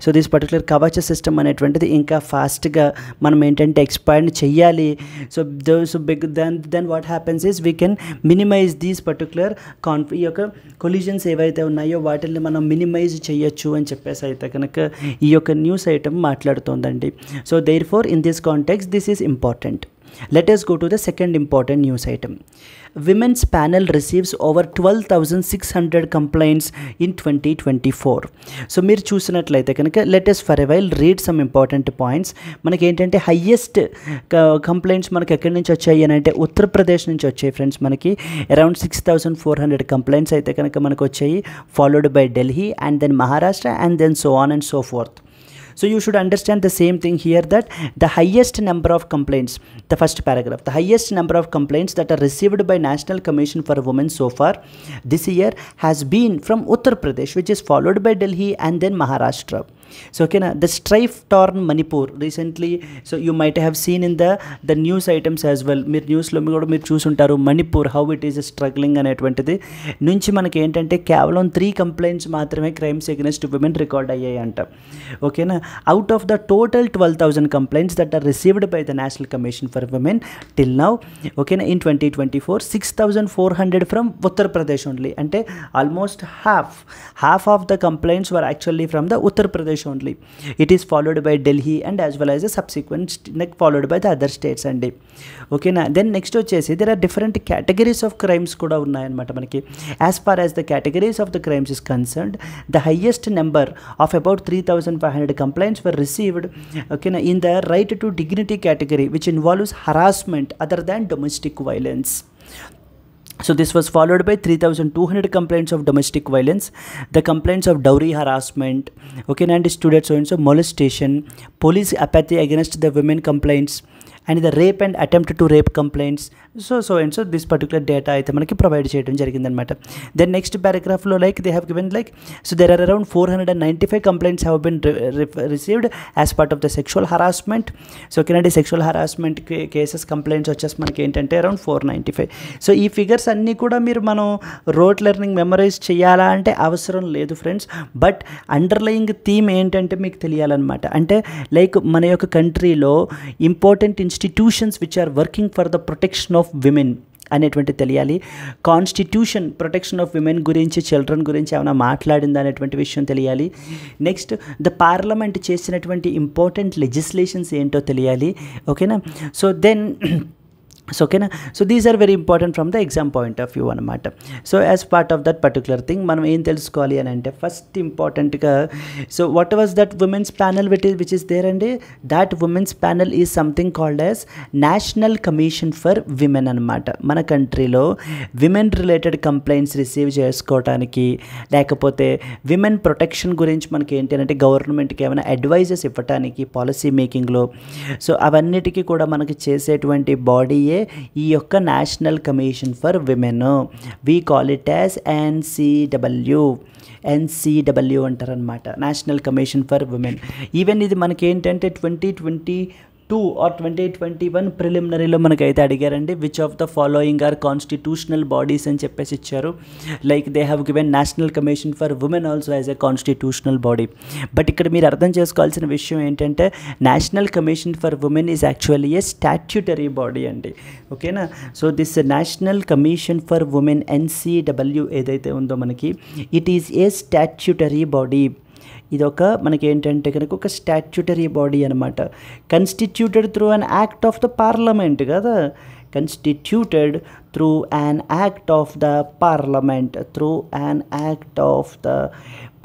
so this particular Kavach system అనేటువంటిది ఇంకా ఫాస్ట్గా మనం ఏంటంటే ఎక్స్పాండ్ చెయ్యాలి. So big then what happens is we can minimise these particular ఈ యొక్క కొలిజన్స్ ఏవైతే ఉన్నాయో వాటిని మనం మినిమైజ్ చేయొచ్చు అని చెప్పేసి అయితే కనుక ఈ యొక్క న్యూస్ ఐటమ్ మాట్లాడుతోందండి. So therefore in this context this is important. Let us go to the second important news item. Women's panel receives over 12,600 complaints in 2024. So మీరు చూసినట్లయితే కనుక let us for a while read some important points. మనకి ఏంటంటే highest complaints మనకి ఎక్కడి నుంచి వచ్చాయి అని అంటే ఉత్తరప్రదేశ్ నుంచి వచ్చాయి ఫ్రెండ్స్. మనకి అరౌండ్ 6,400 కంప్లైంట్స్ అయితే కనుక మనకు వచ్చాయి, followed by Delhi and then Maharashtra and then so on and so forth. So you should understand the same thing here, that the highest number of complaints, the first paragraph, the highest number of complaints that are received by National Commission for Women so far this year has been from Uttar Pradesh, which is followed by Delhi and then Maharashtra. So okay na, the strife torn Manipur recently, so you might have seen in the news items as well. మీరు న్యూస్లో మీరు చూసుంటారు Manipur how it is struggling అనేటువంటిది. నుంచి మనకి ఏంటంటే కేవలం 3 complaints మాత్రమే క్రైమ్స్ అగెన్స్ట్ విమెన్ రికార్డ్ అయ్యాయి అంట. ఓకేనా, out of the total 12,000 complaints that are received by the national commission for women till now, ఓకేనా, in 2024 6,400 from Uttar Pradesh only. అంటే almost half of the complaints were actually from the Uttar Pradesh only. It is followed by Delhi and as well as the subsequent followed by the other states అండి. ఓకేనా, then next వచ్చేసి there are different categories of crimes కూడా ఉన్నాయన్నమాట మనకి. As far as the categories of the crimes is concerned, the highest number of about 3,500 complaints were received, okay, in the right to dignity category, which involves harassment other than domestic violence. So this was followed by 3,200 complaints of domestic violence, the complaints of dowry harassment, okay, and student so molestation, police apathy against the women complaints, and the rape and attempt to rape complaints. So and so this particular data అయితే మనకి provide చేయడం జరిగిందనమాట. Then next పారాగ్రాఫ్లో like they have given like so there are around 495 complaints have been received as part of the sexual harassment. So ఓకేనండి, sexual harassment cases complaints వచ్చేసి మనకి ఏంటంటే around 495. So ఈ ఫిగర్స్ అన్నీ కూడా మనం రోట్ లెర్నింగ్ మెమరైజ్ చేయాలా అంటే అవసరం లేదు ఫ్రెండ్స్. బట్ అండర్లయింగ్ థీమ్ ఏంటంటే మీకు తెలియాలన్నమాట. అంటే లైక్ మన యొక్క కంట్రీలో important institutions which are working for the protection of women అనేటువంటి తెలియాలి. కాన్స్టిట్యూషన్ ప్రొటెక్షన్ ఆఫ్ విమెన్ గురించి, చిల్డ్రన్ గురించి ఏమైనా మాట్లాడింది అనేటువంటి విషయం తెలియాలి. నెక్స్ట్ ద పార్లమెంట్ చేసినటువంటి ఇంపార్టెంట్ లెజిస్లేషన్స్ ఏంటో తెలియాలి. ఓకేనా, సో దెన్ సో ఓకేనా, so these are very important from the exam point of view అనమాట. So as part of that particular thing మనం ఏం తెలుసుకోవాలి అని అంటే ఫస్ట్ ఇంపార్టెంట్గా so what was that women's panel which is there అండి. That women's panel is something called as national commission for women అనమాట. మన కంట్రీలో విమెన్ రిలేటెడ్ కంప్లైంట్స్ రిసీవ్ చేసుకోవడానికి, లేకపోతే విమెన్ ప్రొటెక్షన్ గురించి మనకి ఏంటి అంటే గవర్నమెంట్కి ఏమైనా అడ్వైజెస్ ఇవ్వడానికి పాలసీ మేకింగ్లో, సో అవన్నిటికీ కూడా మనకి చేసేటువంటి బాడీయే ఈ యొక్క national commission for women. We call it as NCW అంటారనమాట, national commission for women. Even ఇది మనకి ఏంటంటే 2022 ఆర్ 2021 ప్రిలిమినరీలో మనకైతే అడిగారండి which of the following are constitutional bodies అని చెప్పేసి ఇచ్చారు. Like they have given national commission for women also as a constitutional body. But ఇక్కడ మీరు అర్థం చేసుకోవాల్సిన విషయం ఏంటంటే national commission for women is actually a statutory body అండి. ఓకేనా, so this national commission for women NCW ఏదైతే ఉందో మనకి, it is a statutory body. ఇదొక మనకి ఏంటంటే కనుక ఒక స్టాట్యూటరీ బాడీ అనమాట. Constituted through an act of the parliament కదా, constituted through an act of the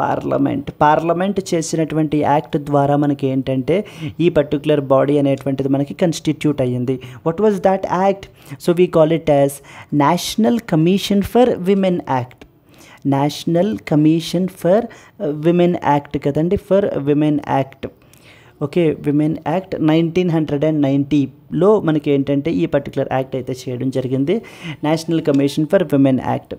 parliament, parliament చేసినటువంటి యాక్ట్ ద్వారా మనకి ఏంటంటే ఈ పర్టికులర్ బాడీ అనేటువంటిది మనకి కన్స్టిట్యూట్ అయ్యింది. What was that act? So we call it as national commission for women act. National commission for women act కదండి, for women act. Okay, women act 1990లో మనకి ఏంటంటే ఈ పర్టికులర్ యాక్ట్ అయితే చేయడం జరిగింది, national commission for women act.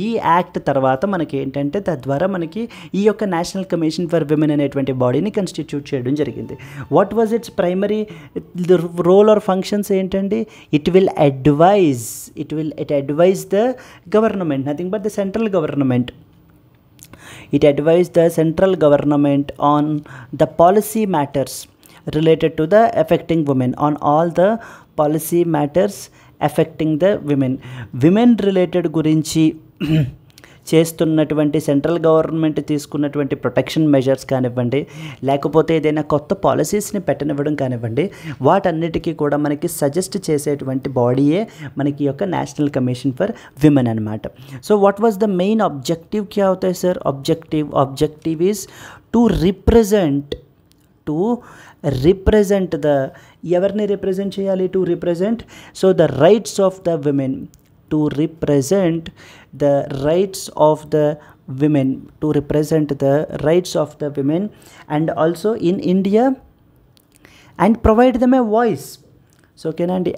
ఈ act తర్వాత మనకి ఏంటంటే తద్వారా మనకి ఈ యొక్క నేషనల్ కమిషన్ ఫర్ విమెన్ అనేటువంటి బాడీని కన్స్టిట్యూట్ చేయడం జరిగింది. What was its primary role or functions ఏంటండి? It advise the government, nothing but the central government. It advised the central government on the policy matters related to the affecting women, on all the policy matters affecting the women. Women related గురించి చేస్తున్నటువంటి central government తీసుకున్నటువంటి protection measures కానివ్వండి, లేకపోతే ఏదైనా కొత్త పాలసీస్ని పెట్టనివ్వడం కానివ్వండి, వాటన్నిటికీ కూడా మనకి సజెస్ట్ చేసేటువంటి బాడీయే మనకి యొక్క నేషనల్ కమిషన్ ఫర్ విమెన్ అనమాట. So what was the main objective? క్యా అవుతాయి sir? Objective is to represent the, ఎవరిని రిప్రజెంట్ చేయాలి? To represent so the rights of the women, to represent the rights of the women, and also in India, and provide them a voice. So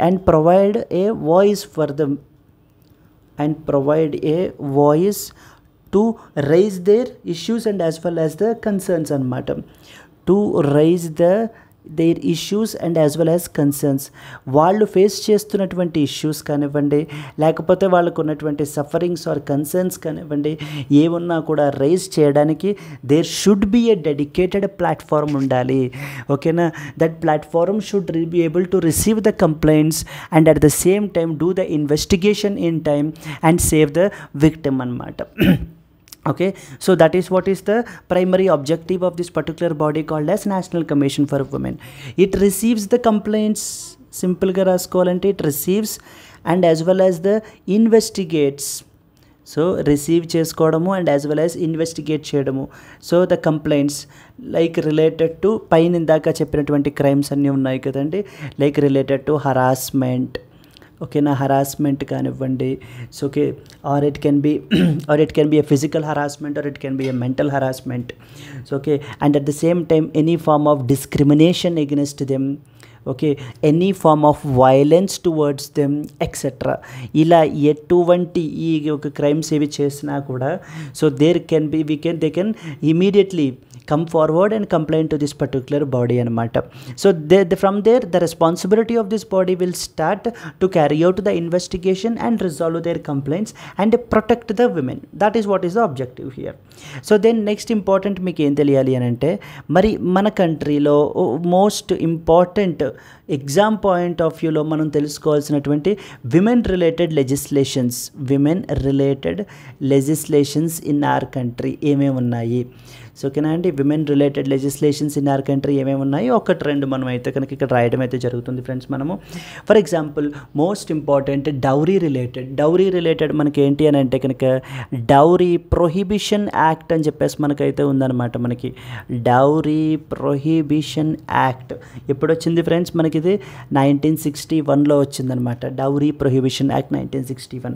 and provide a voice for them, and provide a voice to raise their issues and as well as the concerns and matter, to raise their issues and as well as concerns. వాళ్ళు face చేస్తున్నటువంటి issues కానివ్వండి, లేకపోతే వాళ్ళకు ఉన్నటువంటి sufferings are concerns కానివ్వండి, ఏమున్నా కూడా raise చేయడానికి there should be a dedicated platform ఉండాలి. ఓకేనా? That platform should be able to receive the complaints and at the same time do the investigation in time and save the victim అన్నమాట. Okay, so that is what is the primary objective of this particular body called as National Commission for Women. It receives the complaints, simple ga raskovalante, it receives and as well as the investigates. So receive cheskodamu and as well as investigate cheyadamu. So the complaints like related to pain indaka cheppinatvanti crimes anni unnayi kadandi, like related to harassment. Okay na, harassment కానివ్వండి. So okay, or it can be a physical harassment or it can be a mental harassment. So okay, and at the same time any form of discrimination against them, okay, any form of violence towards them etcetera. ఇలా ఎటువంటి ఈ ఒక crimes ఏవి చేసినా కూడా so they can immediately come forward and complain to this particular body anamata. So from there the responsibility of this body will start to carry out the investigation and resolve their complaints and protect the women. That is what is the objective here. So then next important మీకు ఏం తెలియాలి అని అంటే, మరి మన కంట్రీలో most important exam point of వ్యూలో మనం తెలుసుకోవాల్సినటువంటి women related legislations in our country ఏమేమి ఉన్నాయి. సో ఓకేనా అండి, women related legislations in our country ఏమేమి ఉన్నాయి, ఒకటి రెండు మనం అయితే కనుక ఇక్కడ రాయడం అయితే జరుగుతుంది ఫ్రెండ్స్. మనము for example most important dowry related మనకి ఏంటి అని అంటే కనుక డౌరీ ప్రొహిబిషన్ యాక్ట్ అని చెప్పేసి మనకైతే ఉందన్నమాట. మనకి డౌరీ ప్రొహిబిషన్ యాక్ట్ ఎప్పుడు వచ్చింది ఫ్రెండ్స్? మనకి ఇది 1961లో వచ్చిందనమాట. Dowry prohibition act 1961.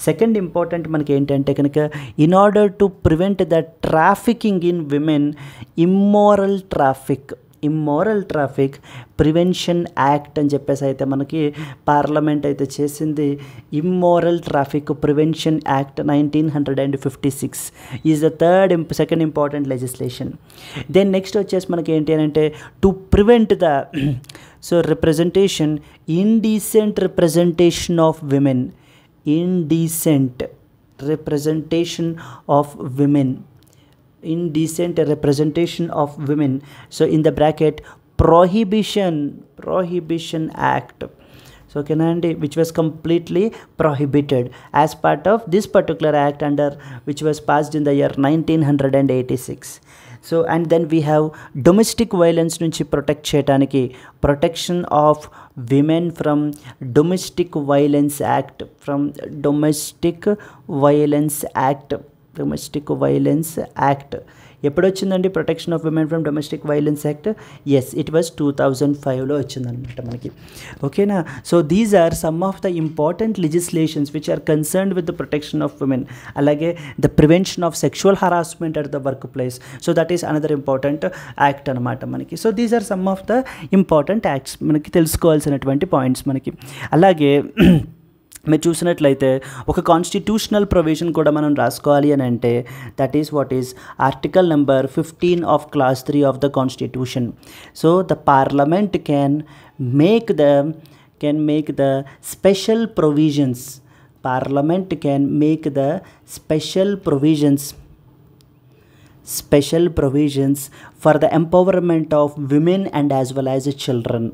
Second important మనకి ఏంటంటే కనుక in order to prevent the trafficking in women, immoral traffic prevention act అని చెప్పేసి అయితే మనకి పార్లమెంట్ అయితే చేసింది. Immoral traffic prevention act 1956 is the second important legislation. Then next వచ్చేసి మనకి ఏంటి అని అంటే to prevent the representation, indecent representation of women, indecent representation of women. So in the bracket prohibition act. So okay, which was completely prohibited as part of this particular act under which was passed in the year 1986. So and then we have domestic violence nunchi protect cheyadaniki protection of women from domestic violence act, ఎప్పుడు వచ్చిందండి protection of women from domestic violence act? Yes, it was 2005లో వచ్చిందనమాట మనకి. ఓకేనా? So these are some of the important legislations which are concerned with the protection of women. అలాగే the prevention of sexual harassment at the workplace. So that is another important act అనమాట మనకి. So these are some of the important acts మనకి తెలుసుకోవాల్సినటువంటి points మనకి. అలాగే మీరు చూసినట్లయితే ఒక కాన్స్టిట్యూషనల్ ప్రొవిజన్ కూడా మనం రాసుకోవాలి అని అంటే that is what is article number 15 of class 3 of the constitution. So the parliament can make the special provisions. Parliament can make the special provisions for the empowerment of women and as well as children.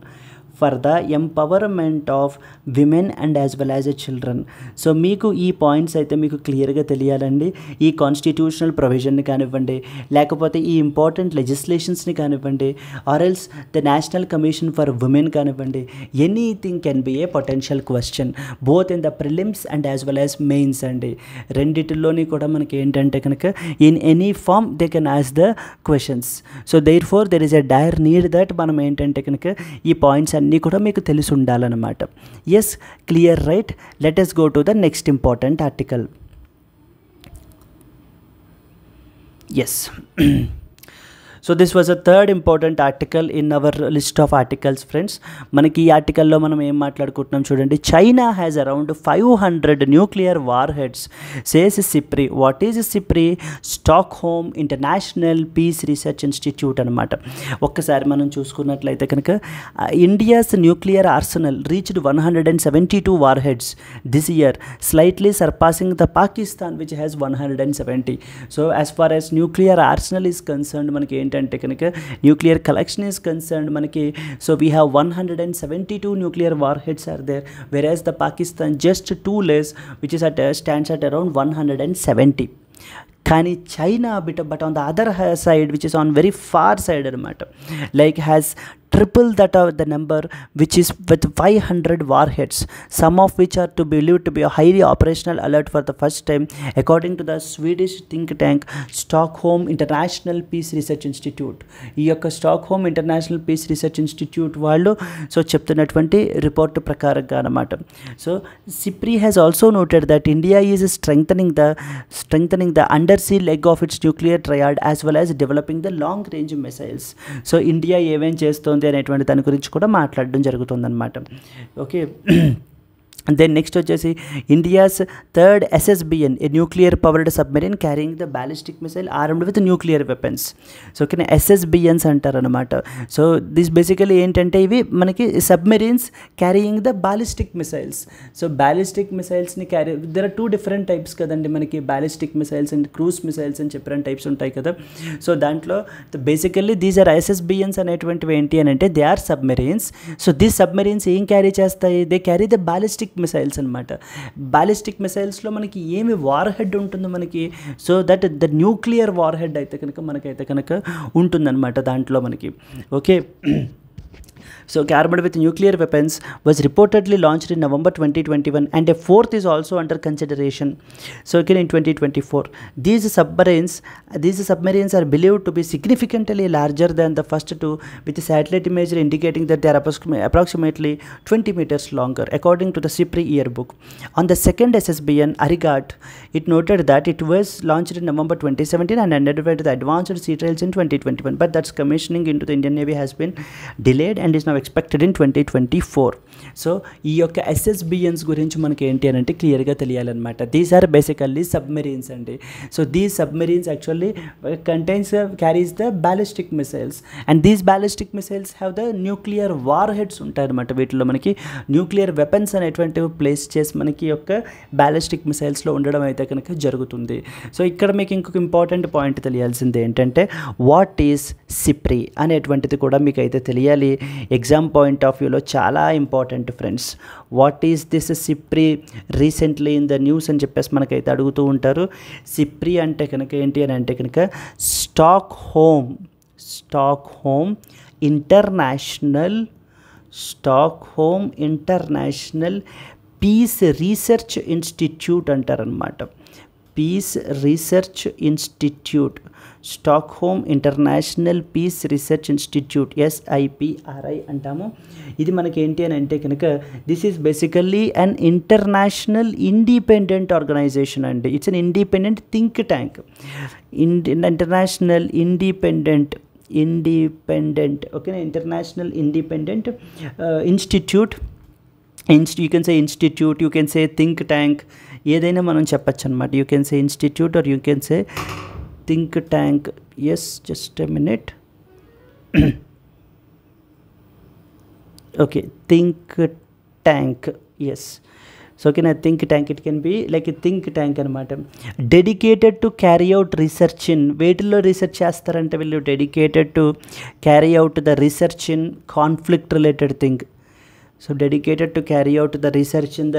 For the empowerment of women and as well as children. So మీకు ఈ points అయితే మీకు క్లియర్గా తెలియాలండి. ఈ constitutional ప్రొవిజన్ని కానివ్వండి, లేకపోతే ఈ important లెజిస్లేషన్స్ని కానివ్వండి, or else the national commission for women కానివ్వండి, anything can be a potential question both in the prelims and as well as mains అండి. రెండిటిల్లోని కూడా మనకి ఏంటంటే కనుక in any form they can ask the questions. So therefore there is a dire need that మనం ఏంటంటే కనుక ఈ పాయింట్స్ అన్నీ కూడా మీకు తెలిసి ఉండాలన్నమాట. Yes, clear, right? Let us go to the next important article. Yes. So this was a third important article in our list of articles friends. మనకి ఈ ఆర్టికల్లో మనం ఏం మాట్లాడుకుంటున్నాం చూడండి. China has around 500 nuclear war heads says SIPRI. What is SIPRI? Stockholm international piece research Institute అనమాట. ఒక్కసారి మనం చూసుకున్నట్లయితే కనుక India's nuclear arsenal reached 172 war heads this year, slightly surpassing the Pakistan which has 170. So as far as nuclear arsenal is concerned మనకి ఏంటంటే కనుక nuclear collection is concerned మనకి. So we have 172 nuclear war heads are there, whereas the Pakistan just 2 less which is stands at around 170. కానీ China but on the other side which is on very far side అనమాట, like has triple that of the number which is with 500 warheads, some of which are to believed to be a highly operational alert for the first time according to the Swedish think tank Stockholm International Peace Research Institute. ఈ యొక్క Stockholm international piece research institute వాళ్ళు so చెప్తున్నటువంటి report ప్రకారంగా అనమాట. So SIPRI has also noted that India is strengthening the undersea leg of its nuclear triad as well as developing the long range missiles. So India ఏమేం చేస్తోంది అనేటువంటి దాని గురించి కూడా మాట్లాడడం జరుగుతుందన్నమాట. ఓకే, దెన్ నెక్స్ట్ వచ్చేసి India's third SSBN, a nuclear powered submarine carrying the ballistic missile armed with nuclear weapons. So okay, SSBNs అంటారనమాట. సో దిస్ బేసికలీ ఏంటంటే ఇవి మనకి submarines carrying the ballistic missiles. So ballistic మిసైల్స్ని carry, there are 2 different types కదండి మనకి, ballistic missiles and cruise missiles అని different types ఉంటాయి కదా. సో దాంట్లో బేసికల్లీ దీస్ ఆర్ SSBNs అనేటువంటివి ఏంటి అని అంటే they are submarines. So these submarines ఏం క్యారీ చేస్తాయి? They carry the ballistic missiles అనమాట. బ్యాలిస్టిక్ మిసైల్స్లో మనకి ఏమి వార్ హెడ్ ఉంటుందో మనకి, so that the nuclear war head అయితే కనుక మనకైతే కనుక ఉంటుందన్నమాట దాంట్లో మనకి. Okay, so armed with nuclear weapons was reportedly launched in November 2021 and a fourth is also under consideration. So again in 2024 these submarines are believed to be significantly larger than the first two, with the satellite imagery indicating that they are approximately 20 meters longer according to the SIPRI yearbook. On the second SSBN Arigat, it noted that it was launched in November 2017 and underwent the advanced sea trials in 2021, but that's commissioning into the Indian Navy has been delayed and is now expected in 2024. So ఈ యొక్క SSBNs గురించి మనకి ఏంటి అని అంటే క్లియర్గా తెలియాలన్నమాట. These are basically submarines అండి. So these submarines actually carries the ballistic missiles and these ballistic missiles have the nuclear war heads ఉంటాయన్నమాట. వీటిలో మనకి న్యూక్లియర్ వెపన్స్ అనేటువంటివి ప్లేస్ చేసి మనకి యొక్క బ్యాలిస్టిక్ మిసైల్స్లో ఉండడం అయితే కనుక జరుగుతుంది. సో ఇక్కడ మీకు ఇంకొక ఇంపార్టెంట్ పాయింట్ తెలియాల్సింది ఏంటంటే వాట్ ఈజ్ సిప్రి అనేటువంటిది కూడా మీకు అయితే తెలియాలి. ఎగ్జామ్ పాయింట్ ఆఫ్ వ్యూలో చాలా important friends. What is this SIPRI recently in the news అని చెప్పేసి మనకైతే అడుగుతూ ఉంటారు. సిప్రి అంటే కనుక ఏంటి అని అంటే కనుక Stockholm international piece research institute అంటారనమాట. Peace research institute, Stockholm international piece research institute, SIPRI అంటాము. ఇది మనకి ఏంటి అని అంటే కనుక this is basically an international independent organisation అండి. It's an independent think tank, international independent ఓకేనా, international independent institute. You can say institute, you can say think tank, ఏదైనా మనం చెప్పచ్చు అనమాట. You can say institute or you can say think tank. Yes, just a minute. Okay, think tank, yes. So okay, నా think tank it can be like think tank అనమాట. Dedicated to carry out research in, వేటిల్లో రీసెర్చ్ చేస్తారంటే వీళ్ళు dedicated to carry out the research in conflict related thing. So dedicated to carry out the research in the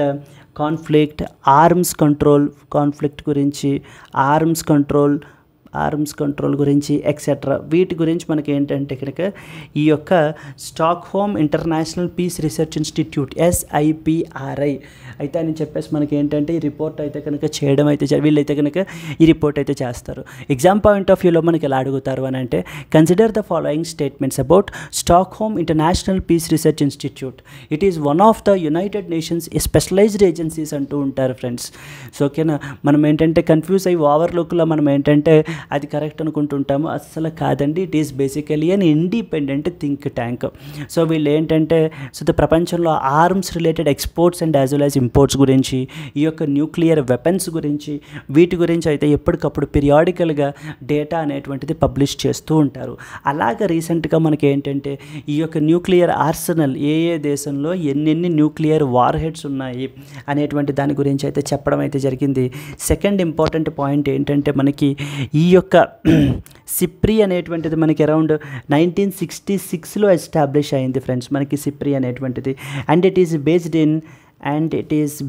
conflict, arms control, conflict గురించి, arms control గురించి etcetera. వీటి గురించి మనకి ఏంటంటే కనుక ఈ యొక్క Stockholm international piece research institute, SIPRI అయితే అని చెప్పేసి మనకి ఏంటంటే ఈ రిపోర్ట్ అయితే కనుక చేయడం అయితే వీళ్ళైతే కనుక ఈ రిపోర్ట్ అయితే చేస్తారు. ఎగ్జామ్ పాయింట్ ఆఫ్ వ్యూలో మనకి ఎలా అడుగుతారు అని అంటే, consider the following statements about Stockholm international piece research Institute. It is one of the United Nations specialised agencies అంటూ ఉంటారు ఫ్రెండ్స్. సో ఓకేనా, మనం ఏంటంటే కన్ఫ్యూజ్ అయ్యి ఓవర్లుక్లో మనం ఏంటంటే అది కరెక్ట్ అనుకుంటుంటాము, అస్సలు కాదండి. It is basically an independent think tank. So వీళ్ళు ఏంటంటే ప్రపంచంలో arms related exports and as well as imports గురించి, ఈ యొక్క న్యూక్లియర్ వెపన్స్ గురించి, వీటి గురించి అయితే ఎప్పటికప్పుడు పీరియాడికల్గా డేటా అనేటువంటిది పబ్లిష్ చేస్తూ ఉంటారు. అలాగే రీసెంట్గా మనకి ఏంటంటే ఈ యొక్క న్యూక్లియర్ ఆర్సనల్, ఏ దేశంలో ఎన్నెన్ని న్యూక్లియర్ వార్ హెడ్స్ ఉన్నాయి అనేటువంటి దాని గురించి అయితే చెప్పడం అయితే జరిగింది. సెకండ్ ఇంపార్టెంట్ పాయింట్ ఏంటంటే మనకి ఈ యొక్క సిప్రి అనేటువంటిది మనకి అరౌండ్ 1966లో ఎస్టాబ్లిష్ అయింది ఫ్రెండ్స్, మనకి సిప్రి అనేటువంటిది. And it is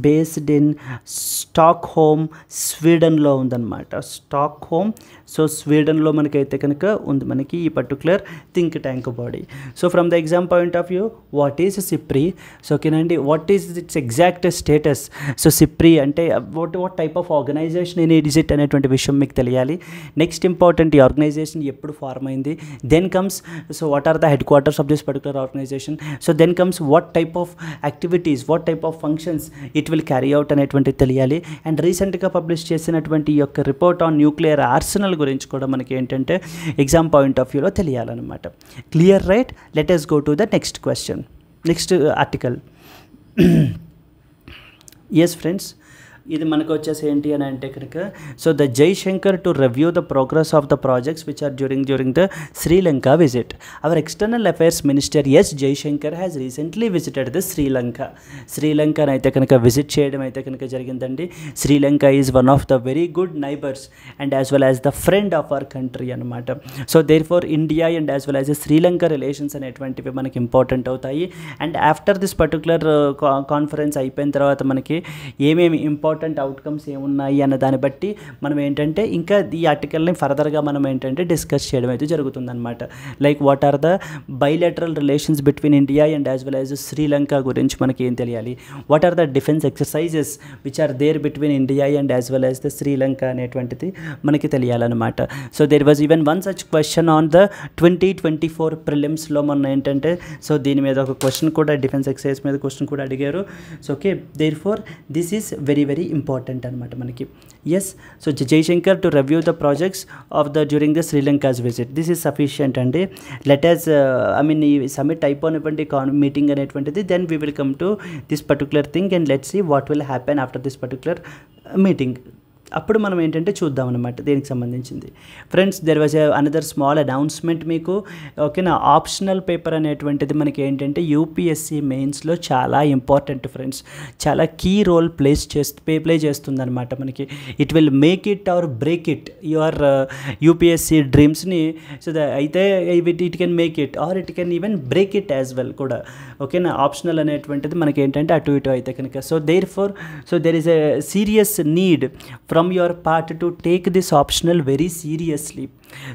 based in Stockholm, స్వీడన్లో ఉందన్నమాట. స్టాక్హోమ్, సో స్వీడన్లో మనకైతే కనుక ఉంది మనకి ఈ particular think tank body. So from the exam point of view, what is SIPRI? So ఓకేనండి, what is its exact status? So SIPRI అంటే what type of organisation is it అనేటువంటి విషయం మీకు తెలియాలి. నెక్స్ట్ ఇంపార్టెంట్, ఈ ఆర్గనైజేషన్ ఎప్పుడు form అయింది. Then comes, so what are the headquarters of this particular organisation. So then comes what type of activities, what type of functions it will carry out అనేటువంటిది తెలియాలి. And రీసెంట్గా publish చేసినటువంటి ఈ యొక్క report on nuclear arsenal గురించి కూడా మనకి ఏంటంటే ఎగ్జామ్ పాయింట్ ఆఫ్ వ్యూలో తెలియాలన్నమాట. Clear, right? Let us go to the next question, next article. Yes friends, ఇది మనకు వచ్చేసి ఏంటి అని అంటే కనుక, so the Jaishankar to review the progress of the projects which are during the Sri Lanka visit. Our external affairs minister S Jaishankar has recently visited the శ్రీలంకను అయితే కనుక విజిట్ చేయడం అయితే కనుక జరిగిందండి. Sri Lanka is one of the very good neighbours and as well as the friend of our country అనమాట. So therefore India and as well as Sri Lanka relations అనేటువంటివి మనకి ఇంపార్టెంట్ అవుతాయి. And after this particular conference అయిపోయిన తర్వాత మనకి ఏమేమి important outcomes ఏమున్నాయి అన్న దాన్ని బట్టి మనం ఏంటంటే ఇంకా ఈ ఆర్టికల్ని ఫర్దర్గా మనం ఏంటంటే డిస్కస్ చేయడం అయితే జరుగుతుందన్నమాట. Like what are the bilateral relations between India and as well as Sri Lanka గురించి మనకి ఏం తెలియాలి. What are the defence exercises which are there between India and as well as the Sri Lanka అనేటువంటిది మనకి తెలియాలన్నమాట. So there was even one such question on the 2024 ప్రిలిమ్స్లో మొన్న ఏంటంటే, సో దీని మీద ఒక క్వశ్చన్ కూడా, డిఫెన్స్ ఎక్సర్సైజ్ మీద క్వశ్చన్ కూడా అడిగారు. So okay, therefore this is very very important అనమాట మనకి. Yes, so Jaishankar to review the projects of the during the Sri Lanka's visit, this is sufficient అండి. లెట్ అస్ ఈ సమిట్ అయిపోయినటువంటి మీటింగ్ అనేటువంటిది, then we will come to this particular thing and let's see what will happen after this particular meeting. అప్పుడు మనం ఏంటంటే చూద్దాం అనమాట దీనికి సంబంధించింది. Friends, there was another small announcement మీకు. ఓకేనా, ఆప్షనల్ పేపర్ అనేటువంటిది మనకి ఏంటంటే యూపీఎస్సీ మెయిన్స్లో చాలా ఇంపార్టెంట్ ఫ్రెండ్స్, చాలా కీ రోల్ ప్లే చేస్తుంది అనమాట మనకి. It will make it or break it your UPSC డ్రీమ్స్ని. సో అయితే it can make it or it can even break it as well కూడా. ఓకేనా, ఆప్షనల్ అనేటువంటిది మనకి ఏంటంటే అటు ఇటు అయితే కనుక. So therefore, so there is a serious need from your part to take this optional very seriously.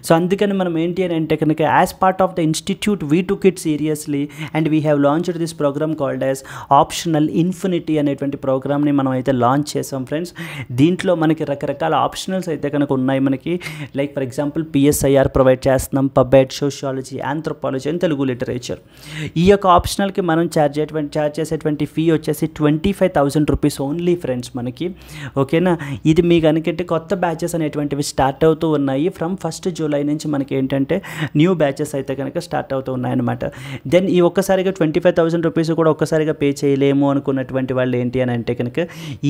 So అందుకని మనం ఏంటి అని అంటే కనుక as part of the institute we took it seriously and we have launched this programme called as optional infinity అనేటువంటి ప్రోగ్రామ్ని మనం అయితే లాంచ్ చేసాం ఫ్రెండ్స్. దీంట్లో మనకి రకరకాల ఆప్షనల్స్ అయితే కనుక ఉన్నాయి మనకి. Like for example PSIR provide చేస్తున్నాం, pub ad, sociology, anthropology and Telugu literature. ఈ యొక్క ఆప్షనల్కి మనం ఛార్జ్ చేసేటువంటి ఫీ వచ్చేసి 25,000 రూపీస్ ఓన్లీ ఫ్రెండ్స్ మనకి. ఓకేనా, ఇది మీకు అనుకంటే కొత్త బ్యాచెస్ అనేటువంటివి స్టార్ట్ అవుతూ ఉన్నాయి. ఫ్రమ్ 1st జూలై నుంచి మనకి ఏంటంటే న్యూ బ్యాచెస్ అయితే కనుక స్టార్ట్ అవుతూ ఉన్నాయన్నమాట. దెన్ ఈ ఒక్కసారిగా 25,000 రూపీస్ కూడా ఒక్కసారిగా పే చేయలేము అనుకున్నటువంటి వాళ్ళు ఏంటి అని అంటే కనుక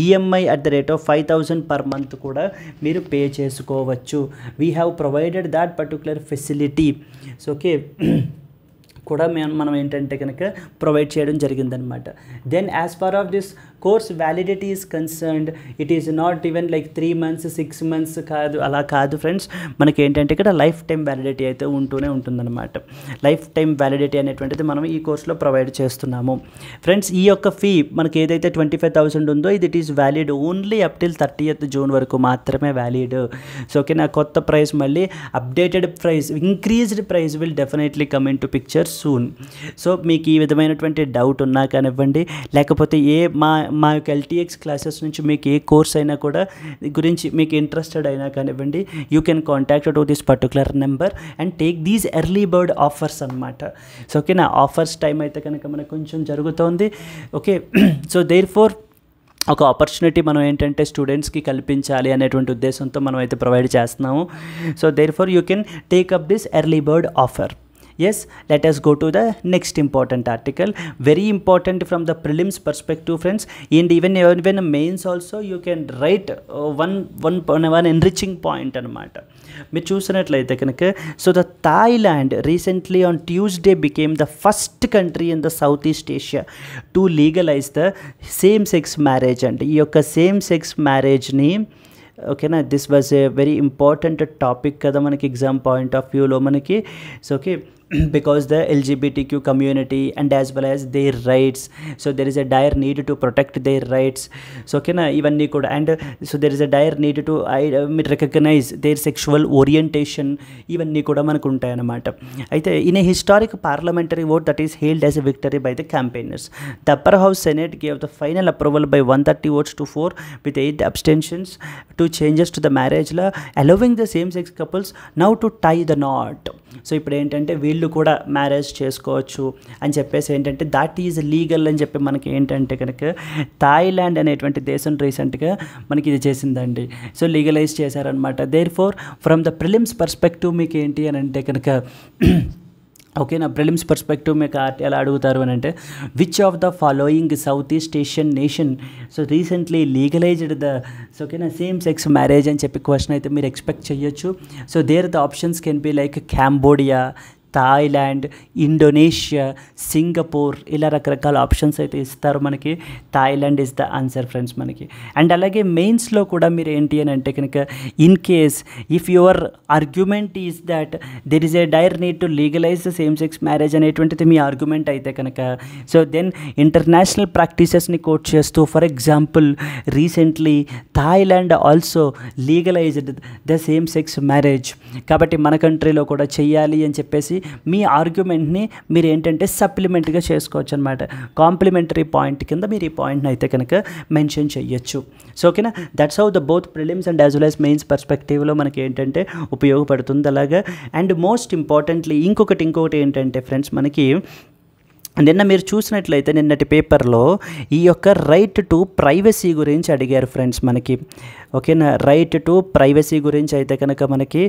EMI at the rate of 5,000 per month కూడా మీరు పే చేసుకోవచ్చు. We have provided that particular facility. So okay కూడా మనం ఏంటంటే కనుక ప్రొవైడ్ చేయడం జరిగిందనమాట. Then as far of this course validity is concerned, it is not even like 3 months 6 months కాదు, అలా కాదు ఫ్రెండ్స్. మనకి ఏంటంటే ఇక్కడ లైఫ్ టైం వ్యాలిడిటీ అయితే ఉంటూనే ఉంటుందన్నమాట. లైఫ్ టైం వ్యాలిడిటీ అనేటువంటిది మనం ఈ కోర్సులో ప్రొవైడ్ చేస్తున్నాము ఫ్రెండ్స్. ఈ యొక్క ఫీ మనకి ఏదైతే 25,000 ఉందో ఇది it is valid only up till 30th June వరకు మాత్రమే వ్యాలిడ్. సో ఓకే, నా కొత్త ప్రైస్ మళ్ళీ updated price, increased price will definitely come in to picture soon. So మీకు ఈ విధమైనటువంటి డౌట్ ఉన్నా కానివ్వండి, లేకపోతే మా యొక్క ఎల్టీఎక్స్ క్లాసెస్ నుంచి మీకు ఏ కోర్స్ అయినా కూడా గురించి మీకు ఇంట్రెస్టెడ్ అయినా కానివ్వండి, you can contact to this particular number and take these early bird offers అనమాట. సో ఓకే, నా ఆఫర్స్ టైం అయితే కనుక మనకు కొంచెం జరుగుతోంది. ఓకే, సో దేర్ ఫోర్ ఒక ఆపర్చునిటీ మనం ఏంటంటే స్టూడెంట్స్కి కల్పించాలి అనేటువంటి ఉద్దేశంతో మనం అయితే ప్రొవైడ్ చేస్తున్నాము. So therefore you can take up this early bird offer. Yes, let us go to the next important article. Very important from the prelims perspective, friends. And even mains also, you can write one enriching point anamata. మీరు చూసినట్లయితే కనుక so the Thailand recently on Tuesday became the first country in the south East Asia to legalise the same sex marriage అండి. ఈ యొక్క same sex మ్యారేజ్ని ఓకేనా, this was a very important topic కదా మనకి exam point of వ్యూలో మనకి. So okay, because the LGBTQ community and as well as their rights, so there is a dire need to protect their rights. So okay na, ivanni kuda, and so there is a dire need to recognize their sexual orientation, ivanni kuda manaku untayi anamata. Aithe in a historic parliamentary vote that is hailed as a victory by the campaigners, the upper house senate gave the final approval by 130 votes to 4 with 8 abstentions to changes to the marriage law, allowing the same sex couples now to tie the knot. So ఇప్పుడు ఏంటంటే వీళ్ళు కూడా marriage చేసుకోవచ్చు అని చెప్పేసి ఏంటంటే that is legal అని చెప్పి మనకి ఏంటంటే కనుక థాయిలాండ్ అనేటువంటి దేశం రీసెంట్గా మనకి ఇది చేసిందండి. సో లీగలైజ్ చేశారనమాట. Therefore from the prelims perspective మీకు ఏంటి అని అంటే కనుక ఓకే, నా ప్రిలిమ్స్ పర్స్పెక్టివ్ మీకు ఎలా అడుగుతారు అని అంటే which of the following south east Asian nation so recently legalised the so ఓకేనా సేమ్ సెక్స్ మ్యారేజ్ అని చెప్పి క్వశ్చన్ అయితే మీరు ఎక్స్పెక్ట్ చేయొచ్చు. So there the options can be like Cambodia, Thailand, Indonesia, Singapore, ఇలా రకరకాల ఆప్షన్స్ అయితే ఇస్తారు మనకి. Thailand is the answer friends మనకి. అండ్ అలాగే మెయిన్స్లో కూడా మీరు ఏంటి అని అంటే కనుక in case if your argument is that there is A డైర్ need to legalise the same sex marriage అనేటువంటిది మీ ఆర్గ్యుమెంట్ అయితే కనుక సో దెన్ ఇంటర్నేషనల్ ప్రాక్టీసెస్ని కోట్ చేస్తూ for example recently Thailand also legalised the same sex marriage, కాబట్టి మన కంట్రీలో కూడా చెయ్యాలి అని చెప్పేసి మీ ఆర్గ్యుమెంట్ని మీరు ఏంటంటే సప్లిమెంట్గా చేసుకోవచ్చు అనమాట. కాంప్లిమెంటరీ పాయింట్ కింద మీరు ఈ పాయింట్ని అయితే కనుక మెన్షన్ చేయొచ్చు. సో ఓకేనా, that's how the both prelims and as well as mains పర్స్పెక్టివ్లో మనకి ఏంటంటే ఉపయోగపడుతుంది అలాగా. అండ్ మోస్ట్ ఇంపార్టెంట్లీ ఇంకొకటి ఏంటంటే ఫ్రెండ్స్ మనకి నిన్న మీరు చూసినట్లయితే నిన్నటి పేపర్లో ఈ యొక్క రైట్ టు ప్రైవసీ గురించి అడిగారు ఫ్రెండ్స్ మనకి. ఓకేనా, రైట్ టు ప్రైవసీ గురించి అయితే కనుక మనకి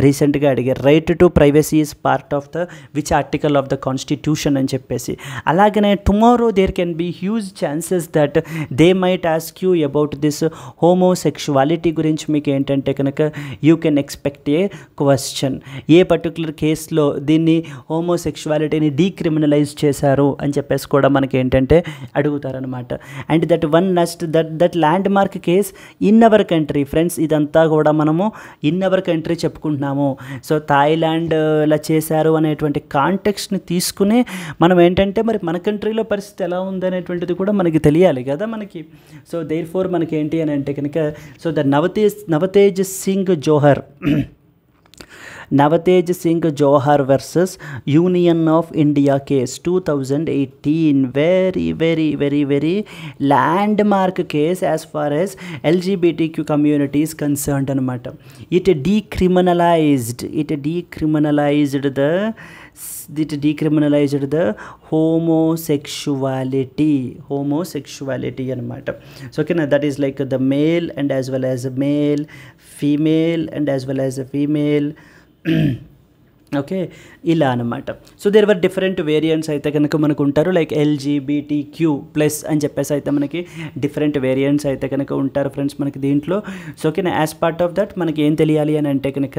రీసెంట్గా అడిగారు. Right to privacy is part of the which article of the constitution అని చెప్పేసి. అలాగనే tomorrow there can be huge chances that they might ask you about this homosexuality గురించి మీకు ఏంటంటే కనుక you can expect a question. A particular కేసులో దీన్ని హోమోసెక్షువాలిటీని decriminalise చేశారు అని చెప్పేసి కూడా మనకి ఏంటంటే అడుగుతారనమాట. And that one next that land mark case in our country friends, ఇదంతా కూడా మనము ఇన్ అవర్ కంట్రీ చెప్పుకుంటున్నాము. సో థాయిలాండ్ ఇలా చేశారు అనేటువంటి కాంటెక్స్ట్ని తీసుకుని మనం ఏంటంటే మరి మన కంట్రీలో పరిస్థితి ఎలా ఉంది అనేటువంటిది కూడా మనకి తెలియాలి కదా మనకి. సో దేర్ ఫోర్ మనకి ఏంటి అని అంటే కనుక so the Navtej Singh Johar Navtej Singh Johar versus union of India case 2018. Very very very very land mark case as far as LGBTQ community is concerned అనమాట. ఇట్ డీక్రిమినలైజ్డ్ ద homosexuality అనమాట. సో ఓకేనా, that is like the male and as well as male, female and as well as female. Okay, ఇలా అనమాట. So there were different variants అయితే కనుక మనకు ఉంటారు, like LGBTQ+ అని చెప్పేసి అయితే మనకి డిఫరెంట్ వేరియంట్స్ అయితే కనుక ఉంటారు ఫ్రెండ్స్ మనకి దీంట్లో. సో ఓకేనా, యాజ్ పార్ట్ ఆఫ్ దట్ మనకి ఏం తెలియాలి అని అంటే కనుక,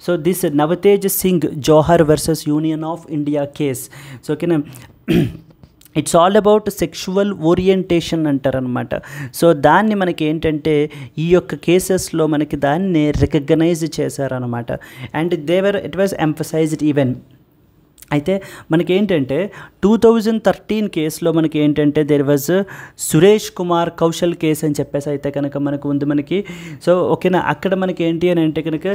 so this Navtej Singh Johar versus union of India case. So ఓకేనా, it's all about sexual orientation అంటారనమాట. సో దాన్ని మనకి ఏంటంటే ఈ యొక్క కేసెస్లో మనకి దాన్ని రికగ్నైజ్ చేశారనమాట. And it was emphasised even. అయితే మనకి ఏంటంటే 2013 కేసులో మనకి ఏంటంటే there was Suresh Kumar Koushal case అని చెప్పేసి అయితే కనుక మనకు ఉంది మనకి. సో ఓకేనా, అక్కడ మనకి ఏంటి అని అంటే కనుక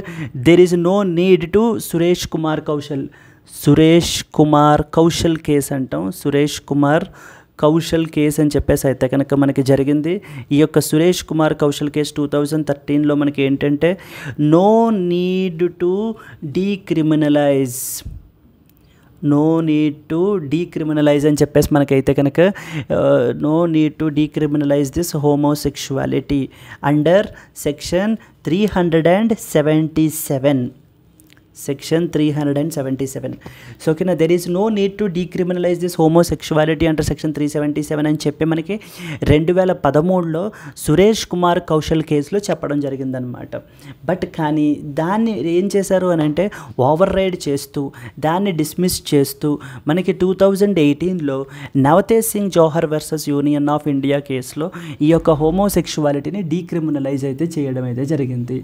there is no need to Suresh Kumar Koushal case అంటాం. సురేష్ కుమార్ కౌశల్ కేసు అని చెప్పేసి అయితే కనుక మనకి జరిగింది. ఈ యొక్క సురేష్ కుమార్ కౌశల్ కేసు 2013లో మనకి ఏంటంటే నో నీడ్ టు డీక్రిమినలైజ్ అని చెప్పేసి మనకైతే కనుక no need to decriminalise this homosexuality under section 377. Section 377. So ఓకేనా, there is no need to decriminalise this homosexuality under section 377 అని చెప్పి మనకి 2013లో సురేష్ కుమార్ కౌశల్ కేసులో చెప్పడం జరిగిందనమాట. బట్ కానీ దాన్ని ఏం చేశారు అని అంటే ఓవర్ రైడ్ చేస్తూ దాన్ని డిస్మిస్ చేస్తూ మనకి 2018లో Navtej Singh Johar versus union of India కేసులో ఈ యొక్క హోమోసెక్షువాలిటీని డీక్రిమినలైజ్ అయితే చేయడం అయితే జరిగింది.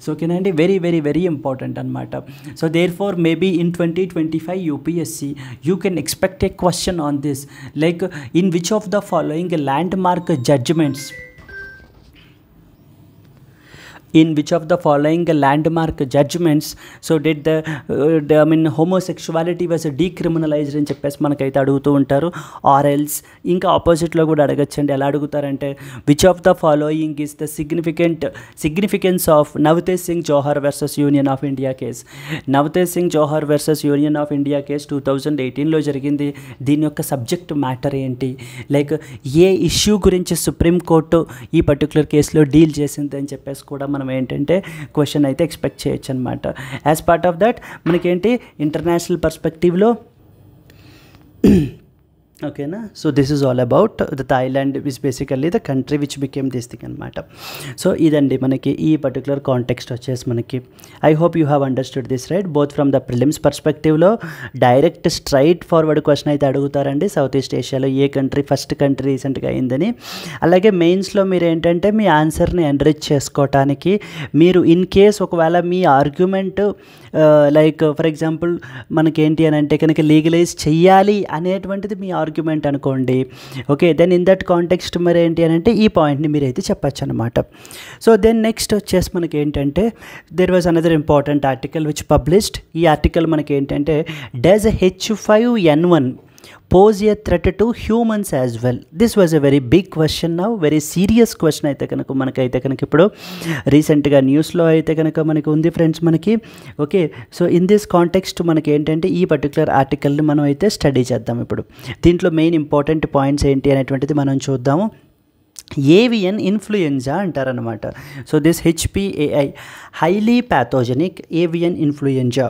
సో ఓకేనా అండి, వెరీ వెరీ వెరీ ఇంపార్టెంట్ అనమాట. So therefore maybe in 2025 UPSC you can expect a question on this, like in which of the following landmark judgments so did the homosexuality was decriminalized అని చెప్పేసి మనకైతే అడుగుతూ ఉంటారు. ఆర్ఎల్స్ ఇంకా ఆపోజిట్లో కూడా అడగచ్చండి. ఎలా అడుగుతారంటే which of the following is the significance of Navtej Singh Johar versus union of India case. Navtej Singh Johar versus union of India case 2018లో జరిగింది. దీని యొక్క సబ్జెక్ట్ మ్యాటర్ ఏంటి, లైక్ ఏ ఇష్యూ గురించి సుప్రీంకోర్టు ఈ పర్టికులర్ కేసులో డీల్ చేసింది అని చెప్పేసి కూడా మనం ఏంటంటే క్వశ్చన్ అయితే ఎక్స్పెక్ట్ చేయొచ్చు అనమాట. యాజ్ పార్ట్ ఆఫ్ దట్ మనకేంటి ఇంటర్నేషనల్ పర్స్పెక్టివ్లో ఓకేనా. So this is all about the Thailand is basically the country which became this thing అనమాట. సో ఇదండి మనకి ఈ పర్టికులర్ కాంటెక్స్ట్ వచ్చేసి మనకి. I hope you have understood this right, both from the prelims పర్స్పెక్టివ్లో డైరెక్ట్ స్ట్రైట్ ఫార్వర్డ్ క్వశ్చన్ అయితే అడుగుతారండి, సౌత్ ఈస్ట్ ఏషియాలో ఏ కంట్రీ ఫస్ట్ కంట్రీ రీసెంట్గా అయిందని. అలాగే మెయిన్స్లో మీరు ఏంటంటే మీ ఆన్సర్ని ఎన్రిచ్ చేసుకోవటానికి మీరు ఇన్ కేస్ ఒకవేళ మీ ఆర్గ్యుమెంట్ లైక్ ఫర్ ఎగ్జాంపుల్ మనకేంటి అని అంటే కనుక లీగలైజ్ చెయ్యాలి అనేటువంటిది మీ ఆర్గ్యుమెంట్ అనుకోండి. Okay, then in that context మరి ఏంటి అని అంటే ఈ పాయింట్ని మీరైతే చెప్పచ్చు అనమాట. సో దెన్ నెక్స్ట్ వచ్చేసి మనకి ఏంటంటే there was another important article which published. ఈ ఆర్టికల్ మనకి ఏంటంటే does H5N1 pose a threat to humans as well? This was a very big question now, very serious question అయితే కనుక మనకైతే కనుక ఇప్పుడు రీసెంట్గా న్యూస్లో అయితే కనుక మనకి ఉంది ఫ్రెండ్స్ మనకి. Okay, so in this context మనకి ఏంటంటే ఈ పర్టికులర్ ఆర్టికల్ని మనం అయితే స్టడీ చేద్దాం. ఇప్పుడు దీంట్లో మెయిన్ ఇంపార్టెంట్ పాయింట్స్ ఏంటి అనేటువంటిది మనం చూద్దాము. ఏవియన్ ఇన్ఫ్లుయెంజా అంటారనమాట. So this HPAI, highly pathogenic avian influenza.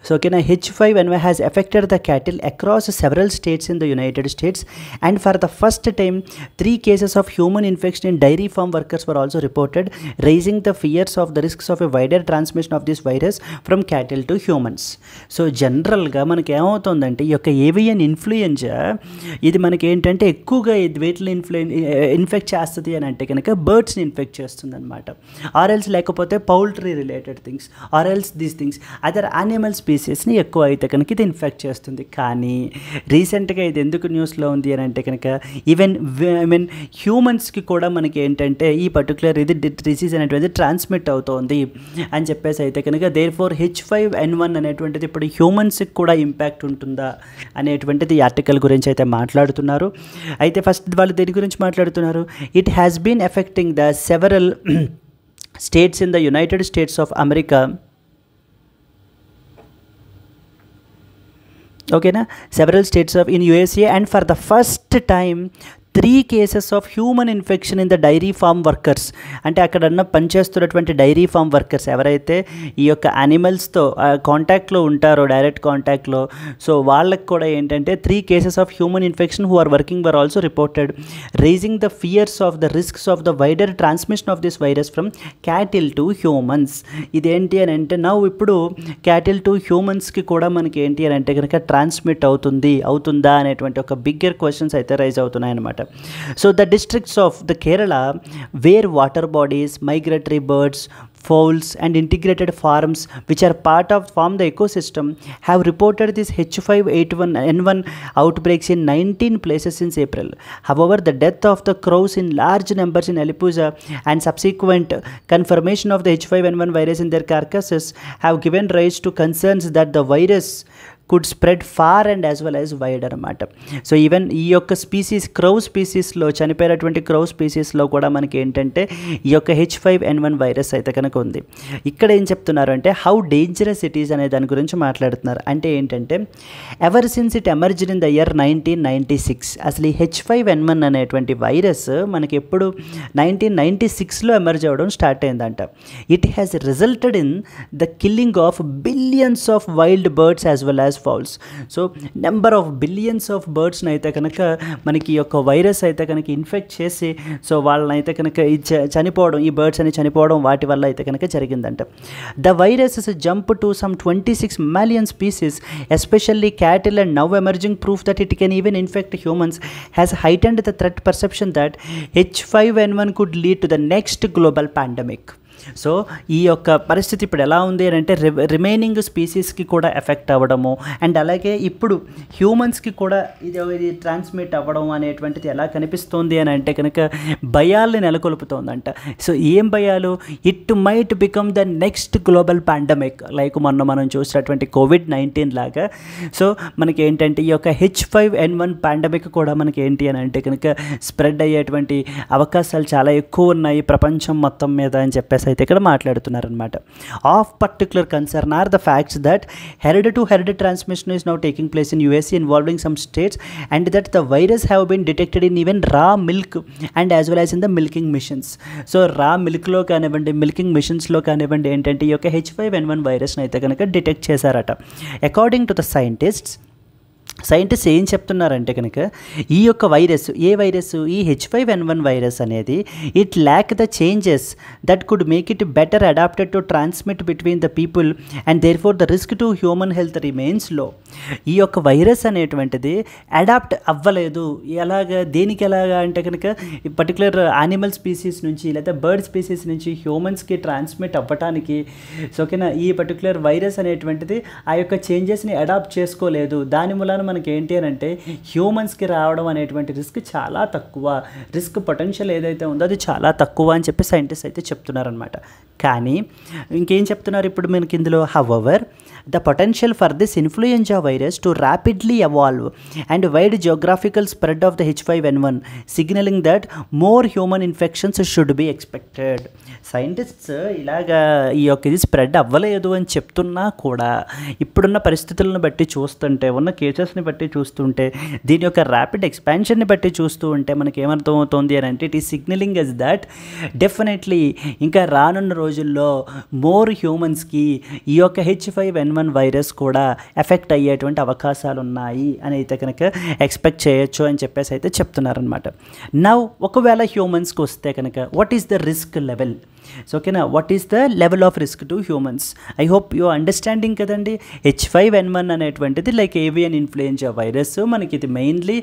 So okay, H5N1 has affected the cattle across several states in the United States, and for the first time 3 cases of human infection in dairy farm workers were also reported, raising the fears of the risks of a wider transmission of this virus from cattle to humans. So జనరల్గా మనకి ఏమవుతుందంటే ఈ యొక్క avian influenza ఇది మనకి ఏంటంటే ఎక్కువగా వేటిని ఇన్ఫెక్ట్ చేస్తుంది అని అంటే కనుక బర్డ్స్ని ఇన్ఫెక్ట్ చేస్తుంది అనమాట. ఆర్ఎల్స్ లేకపోతే పౌల్ట్రీ రిలేటెడ్ థింగ్స్, ఆర్ఎల్స్ దీస్ థింగ్స్ అదర్ యానిమల్స్ స్పీసీస్ని ఎక్కువ అయితే కనుక ఇది ఇన్ఫెక్ట్ చేస్తుంది. కానీ రీసెంట్గా ఇది ఎందుకు న్యూస్లో ఉంది అని అంటే కనుక ఈవెన్ హ్యూమన్స్కి కూడా మనకి ఏంటంటే ఈ పర్టికులర్ ఇది డిసీజ్ అనేటువంటిది ట్రాన్స్మిట్ అవుతోంది అని చెప్పేసి అయితే కనుక దేర్ఫోర్ H5N1 అనేటువంటిది ఇప్పుడు హ్యూమన్స్కి కూడా ఇంపాక్ట్ ఉంటుందా అనేటువంటిది ఈ ఆర్టికల్ గురించి అయితే మాట్లాడుతున్నారు. అయితే ఫస్ట్ వాళ్ళు దేని గురించి మాట్లాడుతున్నారు, it has been affecting the several states in the United States of America. Okay na, several states of in USA, and for the first time 3 cases of human infection in the dairy farm workers. అంటే అక్కడన్న పనిచేస్తున్నటువంటి dairy farm workers ఎవరైతే ఈ యొక్క యానిమల్స్తో కాంటాక్ట్లో ఉంటారో, direct కాంటాక్ట్లో, so వాళ్ళకి కూడా ఏంటంటే 3 cases of human infection who are working were also reported, raising the fears of the risks of the wider transmission of this virus from cattle to humans. ఇదేంటి అని అంటే ఇప్పుడు క్యాటిల్ టు హ్యూమన్స్కి కూడా మనకి ఏంటి అని అంటే కనుక ట్రాన్స్మిట్ అవుతుందా అనేటువంటి ఒక బిగ్గర్ క్వశ్చన్స్ అయితే రైజ్ అవుతున్నాయి అన్నమాట. So the districts of the Kerala where water bodies, migratory birds, fowls and integrated farms which are form the ecosystem have reported this H5N1 outbreaks in 19 places since April. However, the death of the crows in large numbers in Alipuzha and subsequent confirmation of the H5N1 virus in their carcasses have given rise to concerns that the virus could spread far and as well as wide అనమాట. So even ఈ యొక్క species క్రౌ స్పీసీస్లో చనిపోయినటువంటి క్రౌ స్పీసీస్లో కూడా మనకి ఏంటంటే ఈ యొక్క H5N1 virus అయితే కనుక ఉంది. ఇక్కడ ఏం చెప్తున్నారు అంటే హౌ డేంజరస్ ఇట్ ఈస్ అనే దాని గురించి మాట్లాడుతున్నారు. అంటే ఏంటంటే ever since it emerged in the year 1996, అసలు ఈ H5N1 అనేటువంటి వైరస్ మనకి ఎప్పుడు 1996లో ఎమర్జ్ అవ్వడం స్టార్ట్ అయిందంట. It has resulted in the killing of billions of wild birds as well as fowls. So number of billions of బర్డ్స్ని అయితే కనుక మనకి ఈ యొక్క వైరస్ అయితే కనుక ఇన్ఫెక్ట్ చేసి సో వాళ్ళని అయితే కనుక చనిపోవడం, ఈ బర్డ్స్ అని చనిపోవడం వాటి వల్ల అయితే కనుక జరిగిందంట. The virus is jump to some 26 million species, especially cattle, and now emerging proof that it can even infect humans has heightened the threat perception that H5N1 could lead to the next global pandemic. So ఈ యొక్క పరిస్థితి ఇప్పుడు ఎలా ఉంది అని అంటే remaining స్పీసీస్కి కూడా effect అవ్వడము అండ్ అలాగే ఇప్పుడు హ్యూమన్స్కి కూడా ఇది ట్రాన్స్మిట్ అవ్వడం అనేటువంటిది ఎలా కనిపిస్తుంది అని అంటే కనుక భయాల్ని నెలకొల్పుతోందంట. సో ఏం భయాలు, it might become the next global pandemic, like మనం చూసినటువంటి COVID-19 లాగా. సో మనకి ఏంటంటే ఈ యొక్క H5N1 పాండమిక్ కూడా మనకి ఏంటి అని అంటే కనుక స్ప్రెడ్ అయ్యేటువంటి అవకాశాలు చాలా ఎక్కువ ఉన్నాయి ప్రపంచం మొత్తం మీద అని చెప్పేసి అయితే ఇక్కడ మాట్లాడుతున్నారనమాట. Of particular concern are the facts that herd to herd transmission is now taking place in USA involving some states and that the virus have been detected in even raw milk and as well as in the milking machines. So raw మిల్క్లో కానివ్వండి, milking మిషన్స్లో కానివ్వండి ఏంటంటే ఈ యొక్క H5N1 వైరస్ని అయితే కనుక detect చేశారట. అకార్డింగ్ టు ద సైంటిస్ట్స్ ఏం చెప్తున్నారంటే కనుక ఈ యొక్క వైరస్, ఈ H5N1 వైరస్ అనేది it lack the changes that could make it better adapted to transmit between the people and therefore the risk to human health remains low. ఈ యొక్క virus అనేటువంటిది అడాప్ట్ అవ్వలేదు. దేనికి ఎలాగా అంటే కనుక పర్టికులర్ యానిమల్ స్పీసీస్ నుంచి లేదా బర్డ్ స్పీసీస్ నుంచి హ్యూమన్స్కి ట్రాన్స్మిట్ అవ్వటానికి సో ఓకేనా ఈ పర్టికులర్ వైరస్ అనేటువంటిది ఆ యొక్క చేంజెస్ని అడాప్ట్ చేసుకోలేదు. దాని మూలాన మనకి ఏంటి అని అంటే హ్యూమన్స్కి రావడం అనేటువంటి రిస్క్ చాలా తక్కువ, రిస్క్ పొటెన్షియల్ ఏదైతే ఉందో అది చాలా తక్కువ అని చెప్పి సైంటిస్ట్ అయితే చెప్తున్నారనమాట. కానీ ఇంకేం చెప్తున్నారు ఇప్పుడు మనకి ఇందులో, however the potential for this influenza virus to rapidly evolve and wide geographical spread of the H5N1 signalling that more human infections should be expected. Scientists ఇలాగా ఈ యొక్క ఇది స్ప్రెడ్ అవ్వలేదు అని చెప్తున్నా కూడా ఇప్పుడున్న పరిస్థితులను బట్టి చూస్తుంటే, ఉన్న కేసెస్ని బట్టి చూస్తుంటే, దీని యొక్క ర్యాపిడ్ ఎక్స్పాన్షన్ని బట్టి చూస్తూ ఉంటే మనకి ఏమర్థం అవుతుంది అని అంటే ఇట్ ఈ సిగ్నలింగ్ ఎస్ దట్ డెఫినెట్లీ ఇంకా రానున్న రోజుల్లో మోర్ హ్యూమన్స్కి ఈ యొక్క H5N1 వైరస్ కూడా ఎఫెక్ట్ అయ్యేటువంటి అవకాశాలు ఉన్నాయి అని అయితే కనుక ఎక్స్పెక్ట్ చేయొచ్చు అని చెప్పేసి అయితే చెప్తున్నారనమాట. నౌ ఒకవేళ హ్యూమన్స్కి వస్తే కనుక what is the risk level? So ఓకేనా, what is the level of risk to humans? I hope you understanding కదండి. H5N1 అనేటువంటిది లైక్ ఏవియన్ ఇన్ఫ్లుయెంజా వైరస్. మనకి ఇది మెయిన్లీ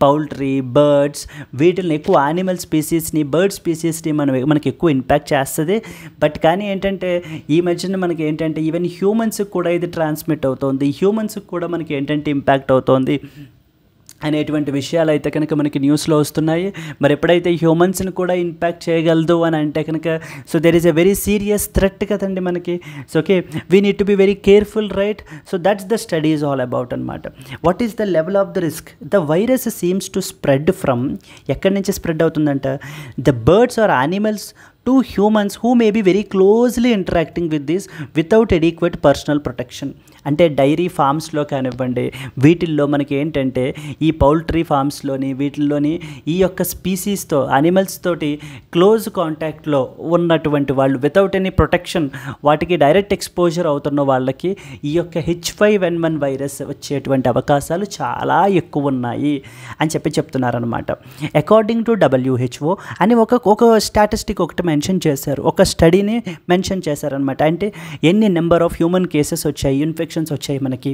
పౌల్ట్రీ, బర్డ్స్, వీటిని ఎక్కువ యానిమల్ స్పీసీస్ని, బర్డ్ స్పీసీస్ని మనకి ఎక్కువ ఇంపాక్ట్ చేస్తుంది. బట్ కానీ ఏంటంటే ఈ మధ్యన మనకి ఏంటంటే ఈవెన్ హ్యూమన్స్కి కూడా ఇది ట్రాన్స్మిట్ అవుతుంది, హ్యూమన్స్కి కూడా మనకి ఏంటంటే ఇంపాక్ట్ అవుతుంది అనేటువంటి విషయాలు అయితే కనుక మనకి న్యూస్లో వస్తున్నాయి. మరి ఎప్పుడైతే హ్యూమన్స్ని కూడా ఇంపాక్ట్ చేయగలదు అని అంటే కనుక so there is a very serious threat కదండి మనకి. So okay, we need to be very careful, right? So that's the study is all about అనమాట. What is the level of the risk? The virus seems to spread from, ఎక్కడి నుంచి spread అవుతుందంట? The birds or animals to humans who may be very closely interacting with this without adequate personal protection. అంటే dairy ఫార్మ్స్లో కానివ్వండి, వీటిల్లో మనకి ఏంటంటే ఈ poultry ఫార్మ్స్లోని వీటిల్లోని ఈ యొక్క స్పీసీస్తో, యానిమల్స్ తోటి క్లోజ్ కాంటాక్ట్లో ఉన్నటువంటి వాళ్ళు వితౌట్ ఎనీ ప్రొటెక్షన్ వాటికి డైరెక్ట్ ఎక్స్పోజర్ అవుతున్న వాళ్ళకి ఈ యొక్క H5N1 వైరస్ వచ్చేటువంటి అవకాశాలు చాలా ఎక్కువ ఉన్నాయి అని చెప్తున్నారనమాట. అకార్డింగ్ టు WHO అని ఒక స్టాటిస్టిక్ ఒకటి మెన్షన్ చేశారు, ఒక స్టడీని మెన్షన్ చేశారనమాట. అంటే ఎన్ని నెంబర్ ఆఫ్ హ్యూమన్ కేసెస్ వచ్చాయి, ఇన్ఫెక్షన్స్ వచ్చాయి మనకి.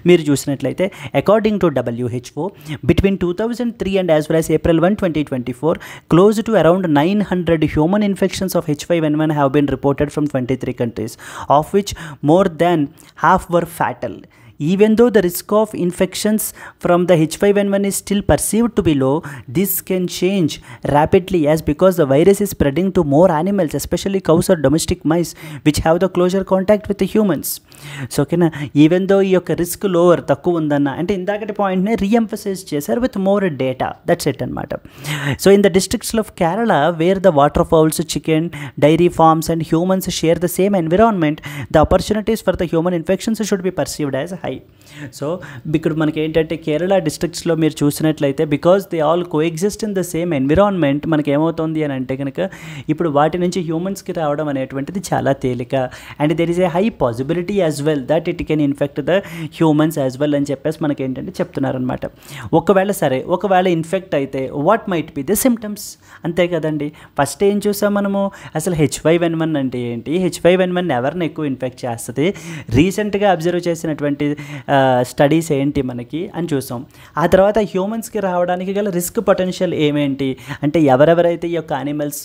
మీరు చూసినట్లయితే according to WHO between 2003 and as well as April 1, 2024 close to around 900 human infections of H5N1 have been reported from 23 countries, of which more than half were fatal. Even though the risk of infections from the H5N1 is still perceived to be low, this can change rapidly as because the virus is spreading to more animals, especially cows or domestic mice, which have the closer contact with the humans. So ఓకేనా, even though ఈ యొక్క risk lower, తక్కువ ఉందన్న అంటే ఇందాకటి పాయింట్ని reemphasise చేశారు with more data. That's it అనమాట. So in the districts of Kerala where the water fowls, chicken, dairy farms and humans share the same environment, the opportunities for the human infections should be perceived as high. So ఇక్కడ మనకి ఏంటంటే కేరళ డిస్ట్రిక్ట్స్లో మీరు చూసినట్లయితే because they all coexist in the same environment, మనకి ఏమవుతుంది అని అంటే కనుక ఇప్పుడు వాటి నుంచి హ్యూమన్స్కి రావడం అనేటువంటిది చాలా తేలిక. And there is a high possibility as well that it can infect the humans as well అని చెప్పేసి మనకి ఏంటంటే చెప్తున్నారనమాట. ఒకవేళ ఇన్ఫెక్ట్ అయితే what might be the symptoms, అంతే కదండి. ఫస్ట్ ఏం చూసాం మనము, అసలు H5N1 అంటే ఏంటి, H5N1 ఎవరిని ఎక్కువ ఇన్ఫెక్ట్ చేస్తుంది, రీసెంట్గా అబ్జర్వ్ చేసినటువంటి స్టడీస్ ఏంటి మనకి అని చూసాం. ఆ తర్వాత హ్యూమన్స్కి రావడానికి గల రిస్క్ పొటెన్షియల్ ఏమేంటి అంటే ఎవరెవరైతే ఈ యొక్క యానిమల్స్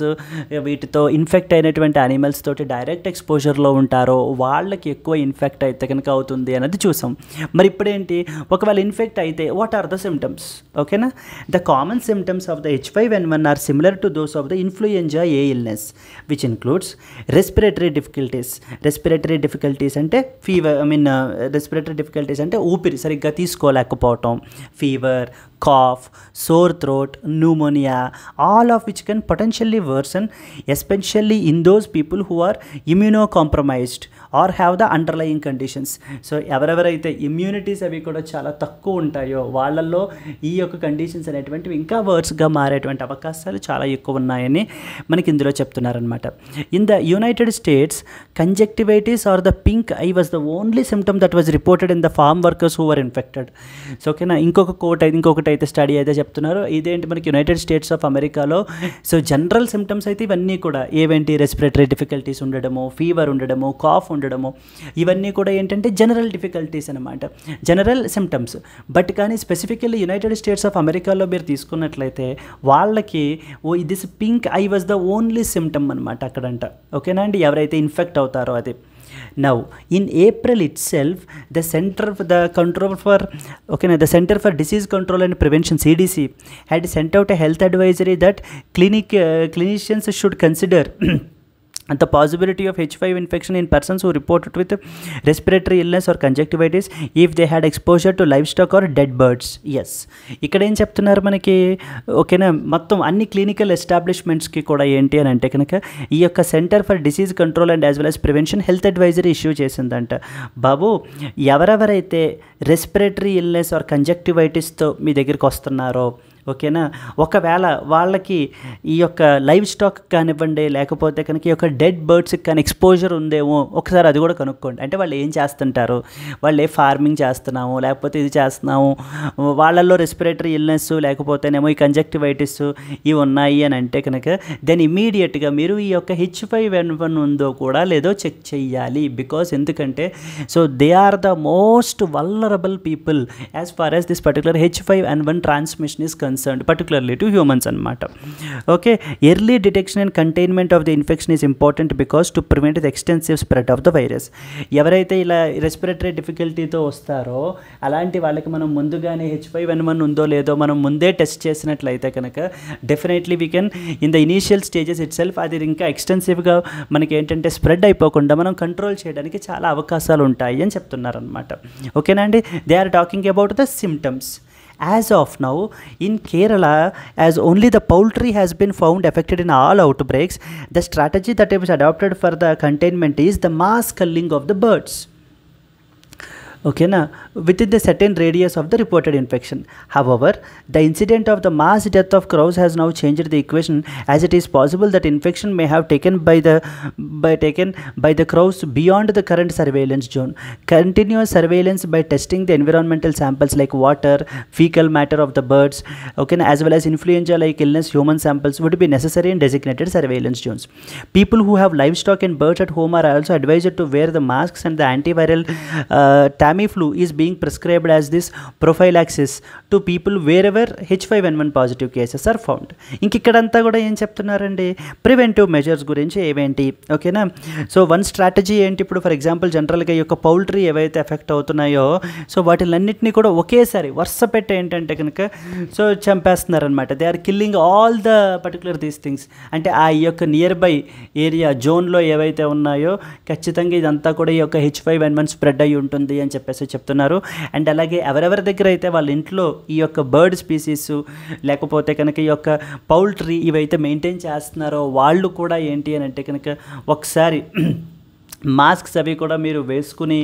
వీటితో ఇన్ఫెక్ట్ అయినటువంటి యానిమల్స్ తోటి డైరెక్ట్ ఎక్స్పోజర్లో ఉంటారో వాళ్ళకి ఎక్కువ ఇన్ఫెక్ట్ అయితే కనుక అవుతుంది అనేది చూసాం. మరి ఇప్పుడేంటి, ఒకవేళ ఇన్ఫెక్ట్ అయితే వాట్ ఆర్ ద సిమ్టమ్స్? ఓకేనా, the common symptoms of the H5N1 are similar to those of the influenza A illness which includes respiratory difficulties అంటే ఫీవర్, రెస్పిరేటరీ డిఫికల్టీస్ అంటే ఊపిరి సరిగ్గా తీసుకోలేకపోవటం, fever, cough, sore throat, pneumonia, all of which can potentially worsen, especially in those people who are immunocompromised or have the underlying conditions. So ఎవరెవరైతే immunities అవి కూడా చాలా తక్కువ ఉంటాయో వాళ్ళల్లో ఈ యొక్క కండిషన్స్ అనేటువంటివి ఇంకా వర్స్గా మారేటువంటి అవకాశాలు చాలా ఎక్కువ ఉన్నాయని మనకి ఇందులో చెప్తున్నారనమాట. In the United States conjunctivitis or the pink eye was the only symptom that was reported in the farm workers who were infected. So ఓకేనా, ఇంకొకటి అయితే స్టడీ అయితే చెప్తున్నారు, ఇదేంటి మనకి యునైటెడ్ స్టేట్స్ ఆఫ్ అమెరికాలో. సో జనరల్ సిమ్టమ్స్ అయితే ఇవన్నీ కూడా ఏవేంటి, రెస్పిరేటరీ డిఫికల్టీస్ ఉండడము, ఫీవర్ ఉండడము, కాఫ్ ఉండడము, ఇవన్నీ కూడా ఏంటంటే జనరల్ డిఫికల్టీస్ అనమాట, జనరల్ సిమ్టమ్స్. బట్ కానీ స్పెసిఫికల్లీ యునైటెడ్ స్టేట్స్ ఆఫ్ అమెరికాలో మీరు తీసుకున్నట్లయితే వాళ్ళకి this pink eye was the only symptom అనమాట అక్కడంట. ఓకేనా అండి, ఎవరైతే ఇన్ఫెక్ట్ అవుతారో అది. Now, in April itself, the Center for Disease Control and Prevention (CDC) had sent out a health advisory that clinicians should consider the possibility of H5 infection in persons who reported with respiratory illness or conjunctivitis if they had exposure to livestock or dead birds. Yes, ఇక్కడ ఏం చెప్తున్నారు మనకి, ఓకేనా, మొత్తం అన్ని clinical ఎస్టాబ్లిష్మెంట్స్కి కూడా ఏంటి అని అంటే కనుక ఈ యొక్క centre for disease control and as well as prevention health advisory issue చేసిందంట. బాబు, ఎవరెవరైతే రెస్పిరేటరీ ఇల్నెస్ ఆర్ కంజక్టివైటిస్తో మీ దగ్గరికి వస్తున్నారో ఓకేనా. ఒకవేళ వాళ్ళకి ఈ యొక్క లైవ్ స్టాక్ కానివ్వండి, లేకపోతే కనుక ఈ యొక్క డెడ్ బర్డ్స్కి కానీ ఎక్స్పోజర్ ఉందేమో ఒకసారి అది కూడా కనుక్కోండి. అంటే వాళ్ళు ఏం చేస్తుంటారు, వాళ్ళు ఏ ఫార్మింగ్ చేస్తున్నాము, లేకపోతే ఇది చేస్తున్నాము, వాళ్ళల్లో రెస్పిరేటరీ ఇల్నెస్ లేకపోతేనేమో ఈ కంజక్టివైటిస్ ఇవి ఉన్నాయి అని అంటే కనుక దెన్ ఇమీడియట్గా మీరు ఈ యొక్క H5N1 ఉందో కూడా లేదో చెక్ చేయాలి. బికాస్ ఎందుకంటే so they are the most vulnerable people as far as this particular H5N1 transmission is concerned, particularly to humans అనమాట. Okay, early detection and containment of the infection is important because to prevent the extensive spread of the virus. ఎవరైతే ఇలా respiratory డిఫికల్టీతో వస్తారో అలాంటి వాళ్ళకి మనం ముందుగానే H5N1 ఉందో లేదో మనం ముందే టెస్ట్ చేసినట్లయితే కనుక definitely we can in the initial stages it self అది ఇంకా ఎక్స్టెన్సివ్గా మనకి ఏంటంటే స్ప్రెడ్ అయిపోకుండా మనం కంట్రోల్ చేయడానికి చాలా అవకాశాలు ఉంటాయి అని చెప్తున్నారనమాట. ఓకేనా అండి. They are talking about the symptoms. As of now, in Kerala, as only the poultry has been found affected in all outbreaks, the strategy that was adopted for the containment is the mass culling of the birds. Okay, within the certain radius of the reported infection. However, the incident of the mass death of crows has now changed the equation, as it is possible that infection may have taken by the crows beyond the current surveillance zone. Continuous surveillance by testing the environmental samples like water, fecal matter of the birds, okay, as well as influenza like illness human samples would be necessary in designated surveillance zones. People who have livestock and birds at home are also advised to wear the masks, and the antiviral Tamiflu is being prescribed as this prophylaxis to people wherever H5N1 positive cases are found. ఇంక ఇక్కడంతా కూడా ఏం చెప్తున్నారండి, preventive measures గురించి ఏవేంటి. ఓకేనా. So one strategy ఏంటి, ఇప్పుడు for example జనరల్గా ఈ యొక్క పౌల్ట్రీ ఏవైతే ఎఫెక్ట్ అవుతున్నాయో సో వాటిలన్నింటినీ కూడా ఒకేసారి వరుస పెట్టి ఏంటంటే కనుక సో చంపేస్తున్నారనమాట. They are killing all the particular these things. అంటే ఆ ఈ యొక్క నియర్ బై ఏరియా జోన్లో ఏవైతే ఉన్నాయో ఖచ్చితంగా ఇదంతా కూడా ఈ యొక్క H5N1 స్ప్రెడ్ అయ్యి ఉంటుంది అని చెప్పేసి చెప్తున్నారు. అండ్ అలాగే ఎవరెవరి దగ్గర అయితే వాళ్ళ ఇంట్లో ఈ యొక్క బర్డ్ స్పీసీస్ లేకపోతే కనుక ఈ యొక్క పౌల్ట్రీ ఇవైతే మెయింటైన్ చేస్తున్నారో వాళ్ళు కూడా ఏంటి అని అంటే కనుక ఒకసారి మాస్క్స్ అవి కూడా మీరు వేసుకుని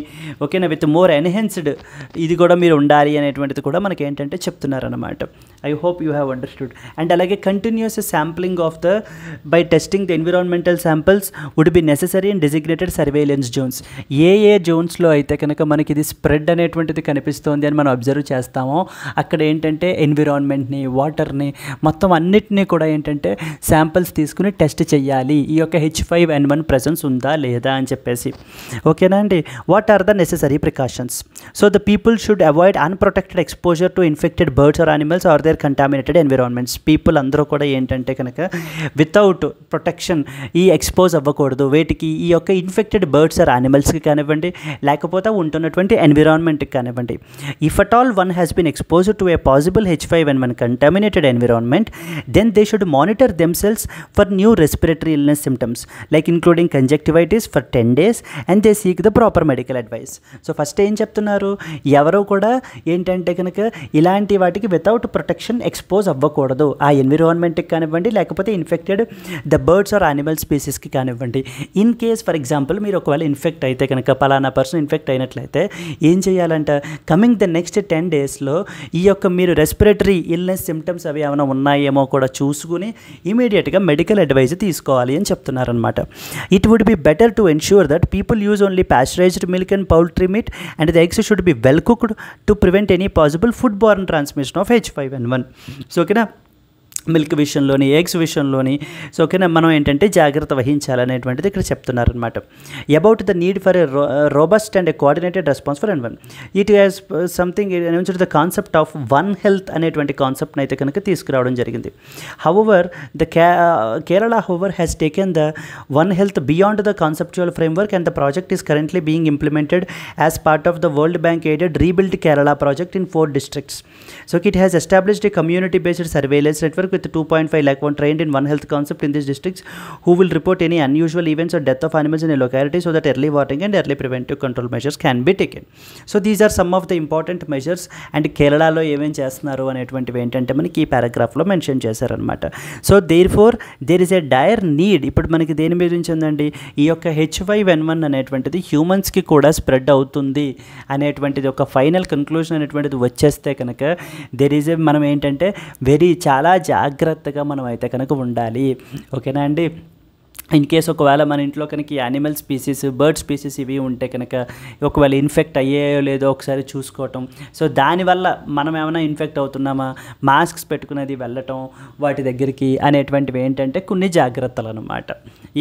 ఓకేనా విత్ మోర్ ఎన్హెన్స్డ్ ఇది కూడా మీరు ఉండాలి అనేటువంటిది కూడా మనకి ఏంటంటే చెప్తున్నారన్నమాట. I hope you have understood. And అలాగే continuous sampling of the by testing the environmental samples would be necessary in designated surveillance zones. ఏ జోన్స్లో అయితే కనుక మనకి ఇది స్ప్రెడ్ అనేటువంటిది కనిపిస్తోంది అని మనం అబ్జర్వ్ చేస్తామో అక్కడ ఏంటంటే ఎన్విరాన్మెంట్ని వాటర్ని మొత్తం అన్నిటినీ కూడా ఏంటంటే శాంపిల్స్ తీసుకుని టెస్ట్ చేయాలి ఈ యొక్క H5N1 ప్రెసెన్స్ ఉందా లేదా అని చెప్పేసి. ఓకేనా అండి. What are the necessary precautions? So the people should avoid unprotected exposure to infected birds or animals or their contaminated environments. People అందరూ కూడా ఏంటంటే కనుక వితౌట్ ప్రొటెక్షన్ ఈ ఎక్స్పోజ్ అవ్వకూడదు వేటికి, ఈ యొక్క ఇన్ఫెక్టెడ్ బర్డ్స్ ఆర్ యానిమల్స్కి కానివ్వండి లేకపోతే ఉంటున్నటువంటి ఎన్విరాన్మెంట్కి కానివ్వండి. If at all one has been exposed to a possible H5N1 contaminated environment, then they should monitor themselves for new respiratory illness symptoms like including conjunctivitis for 10 days and they seek the proper medical advice. So first ఏం చెప్తున్నారు, ఎవరో కూడా ఏంటంటే కనుక ఇలాంటి వాటికి without protection expose అవ్వకూడదు. ఆ ఎన్విరాన్మెంట్కి కానివ్వండి లేకపోతే infected the birds or animal స్పీసీస్కి కానివ్వండి. ఇన్ కేస్ ఫర్ ఎగ్జాంపుల్ మీరు ఒకవేళ ఇన్ఫెక్ట్ అయితే కనుక పలానా పర్సన్ ఇన్ఫెక్ట్ అయినట్లయితే ఏం చేయాలంట, కమింగ్ ద నెక్స్ట్ 10 డేస్లో ఈ యొక్క మీరు రెస్పిరేటరీ ఇల్నెస్ సిమ్టమ్స్ అవి ఏమైనా ఉన్నాయేమో కూడా చూసుకుని ఇమీడియట్గా మెడికల్ అడ్వైజ్ తీసుకోవాలి అని చెప్తున్నారనమాట. It would be better to ensure that people use only pasteurized milk and poultry meat and the eggs should be well cooked to prevent any possible foodborne transmission of H5N1. So okay, milk విషయంలోని eggs విషయంలోని so ఓకేనా మనం ఏంటంటే జాగ్రత్త వహించాలనేటువంటిది ఇక్కడ చెప్తున్నారనమాట. About the need for a robust and a coordinated response for N1. It has something the concept of one health అనేటువంటి కాన్సెప్ట్ని అయితే కనుక తీసుకురావడం జరిగింది. However the Kerala however has taken the one health beyond the conceptual framework and the project is currently being implemented as part of the world bank aided rebuild Kerala project in 4 districts. So it has established a community based surveillance network with 2.5 lakh one trained in One Health concept in these districts who will report any unusual events or death of animals in a locality so that early warning and early preventive control measures can be taken. So these are some of the important measures. And కేరళలో ఏమేం చేస్తున్నారు అనేటువంటివి ఏంటంటే మనకి ఈ పారాగ్రాఫ్లో mention చేశారనమాట. So therefore there is a dire need. ఇప్పుడు మనకి దేని గురించి ఉందండి, ఈ యొక్క H5N1 అనేటువంటిది హ్యూమన్స్కి కూడా స్ప్రెడ్ అవుతుంది అనేటువంటిది ఒక ఫైనల్ కన్క్లూజన్ అనేటువంటిది వచ్చేస్తే కనుక దేర్ ఈజ్ మనం ఏంటంటే చాలా జాగ్రత్తగా మనం అయితే కనుక ఉండాలి. ఓకేనా అండి. ఇన్ కేస్ ఒకవేళ మన ఇంట్లో కనుక యానిమల్ స్పీసీస్, బర్డ్ స్పీసీస్ ఇవి ఉంటే కనుక ఒకవేళ ఇన్ఫెక్ట్ అయ్యాయో లేదో ఒకసారి చూసుకోవటం. సో దానివల్ల మనం ఏమైనా ఇన్ఫెక్ట్ అవుతున్నామా, మాస్క్స్ పెట్టుకునేది వెళ్ళటం వాటి దగ్గరికి అనేటువంటివి ఏంటంటే కొన్ని జాగ్రత్తలు అనమాట.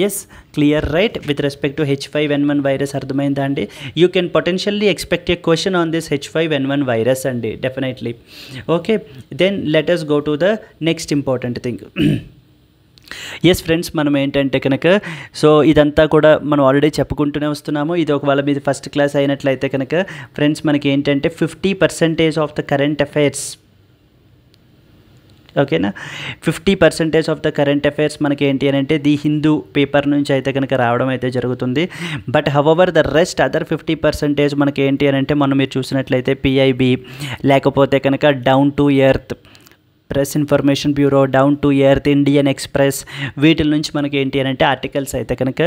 Yes, clear right with respect to H5N1 virus. అర్థమైందా అండి? You can potentially expect a question on this H5N1 virus అండి, డెఫినెట్లీ. ఓకే, దెన్ లెట్ us go to the next important thing. Yes friends, మనం ఏంటంటే కనుక సో ఇదంతా కూడా మనం ఆల్రెడీ చెప్పుకుంటూనే వస్తున్నాము. ఇది ఒకవేళ మీది ఫస్ట్ క్లాస్ అయినట్లయితే కనుక ఫ్రెండ్స్ మనకి ఏంటంటే 50% ఆఫ్ ద కరెంట్ అఫైర్స్, ఓకేనా, 50% ఆఫ్ ద కరెంట్ అఫైర్స్ మనకి ఏంటి అని అంటే ది హిందూ పేపర్ నుంచి అయితే కనుక రావడం అయితే జరుగుతుంది. But however the rest other 50% మనకి ఏంటి అని అంటే మనం మీరు చూసినట్లయితే PIB, లేకపోతే కనుక down to earth, press information bureau, down to earth, Indian express, వీటి నుంచి మనకి ఏంటి అని అంటే ఆర్టికల్స్ అయితే కనుక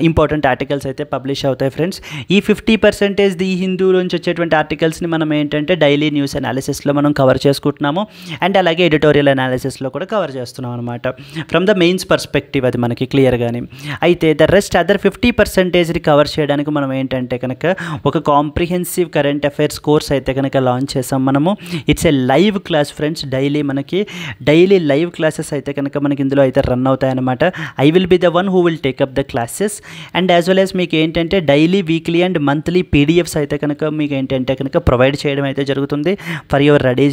ఇంపార్టెంట్ ఆర్టికల్స్ అయితే పబ్లిష్ అవుతాయి ఫ్రెండ్స్. ఈ 50% ది హిందూ నుంచి వచ్చేటువంటి ఆర్టికల్స్ని మనం ఏంటంటే డైలీ న్యూస్ అనాలిసిస్లో మనం కవర్ చేసుకుంటున్నాము. అండ్ అలాగే ఎడిటోరియల్ అనాలిసిస్లో కూడా కవర్ చేస్తున్నాం అనమాట, ఫ్రమ్ ద మెయిన్స్ పర్స్పెక్టివ్. అది మనకి క్లియర్గానే. అయితే ద రెస్ట్ అదర్ 50%ని కవర్ చేయడానికి మనం ఏంటంటే కనుక ఒక కాంప్రిహెన్సివ్ కరెంట్ అఫైర్స్ కోర్స్ అయితే కనుక లాంచ్ చేసాం మనము. It's a live class friends. మనకి డైలీ లైవ్ క్లాసెస్ అయితే కనుక మనకి ఇందులో అయితే రన్ అవుతాయన్నమాట. I will be the one who will take up the classes. And as well as మీకు ఏంటంటే daily, weekly and monthly PDFs అయితే కనుక మీకు ఏంటంటే కనుక ప్రొవైడ్ చేయడం అయితే జరుగుతుంది ఫర్ యువర్ రెడీ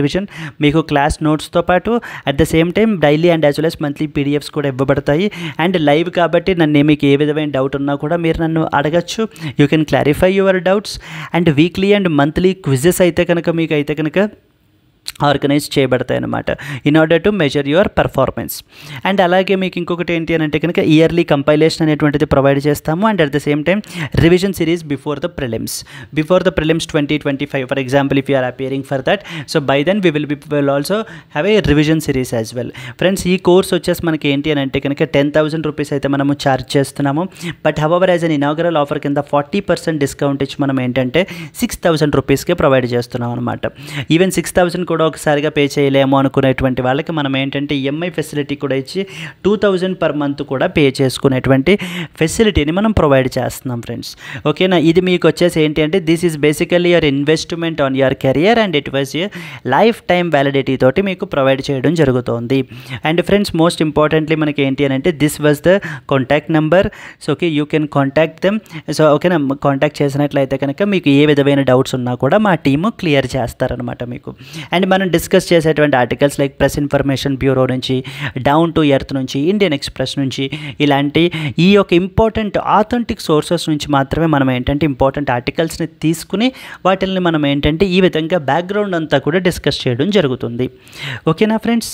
రివిజన్. మీకు క్లాస్ నోట్స్తో పాటు at the same time daily and as well as monthly PDFs కూడా ఇవ్వబడతాయి. అండ్ లైవ్ కాబట్టి మీకు ఏ విధమైన డౌట్ ఉన్నా కూడా మీరు నన్ను అడగచ్చు. You can clarify your doubts. And weekly and monthly quizzes అయితే కనుక మీకు అయితే కనుక ఆర్గనైజ్ చేయబడతాయి అన్నమాట, in order to measure your performance. And అలాగే మీకు ఇంకొకటి ఏంటి అని అంటే కనుక ఇయర్లీ కంపైలేషన్ అనేటువంటిది ప్రొవైడ్ చేస్తాము. And at the same time revision series before the prelims 2025. For example if you are appearing for that, so by then will also have a revision series as well. Friends, ఈ course వచ్చేసి మనకి ఏంటి అని అంటే కనుక 10,000 rupees అయితే మనము charge చేస్తున్నాము. But however as an inaugural offer కింద 40% డిస్కౌంట్ ఇచ్చి మనం ఏంటంటే 6,000 రూపీస్కే ప్రొవైడ్ చేస్తున్నాం అనమాట. ఈవెన్ 6,000 కూడా ఒకసారిగా పే చేయలేము అనుకునేటువంటి వాళ్ళకి మనం ఏంటంటే EMI ఫెసిలిటీ కూడా ఇచ్చి 2,000 పర్ మంత్ కూడా పే చేసుకునేటువంటి ఫెసిలిటీని మనం ప్రొవైడ్ చేస్తున్నాం ఫ్రెండ్స్. ఓకేనా. ఇది మీకు వచ్చేసి ఏంటి అంటే this is basically your investment on your career and it was life time validity తోటి మీకు ప్రొవైడ్ చేయడం జరుగుతుంది. అండ్ ఫ్రెండ్స్, మోస్ట్ ఇంపార్టెంట్లీ మనకి ఏంటి అని అంటే this was the contact number. So okay, you can contact them. So ఓకేనా, contact చేసినట్లయితే కనుక మీకు ఏ విధమైన డౌట్స్ ఉన్నా కూడా మా టీము క్లియర్ చేస్తారనమాట మీకు. అండ్ మనం డిస్కస్ చేసేటువంటి articles like press information bureau నుంచి, డౌన్ టు ఎర్త్ నుంచి, ఇండియన్ ఎక్స్ప్రెస్ నుంచి, ఇలాంటి ఈ యొక్క ఇంపార్టెంట్ ఆథెంటిక్ సోర్సెస్ నుంచి మాత్రమే మనం ఏంటంటే ఇంపార్టెంట్ ఆర్టికల్స్ని తీసుకుని వాటిని మనం ఏంటంటే ఈ విధంగా బ్యాక్గ్రౌండ్ అంతా కూడా డిస్కస్ చేయడం జరుగుతుంది. ఓకేనా friends?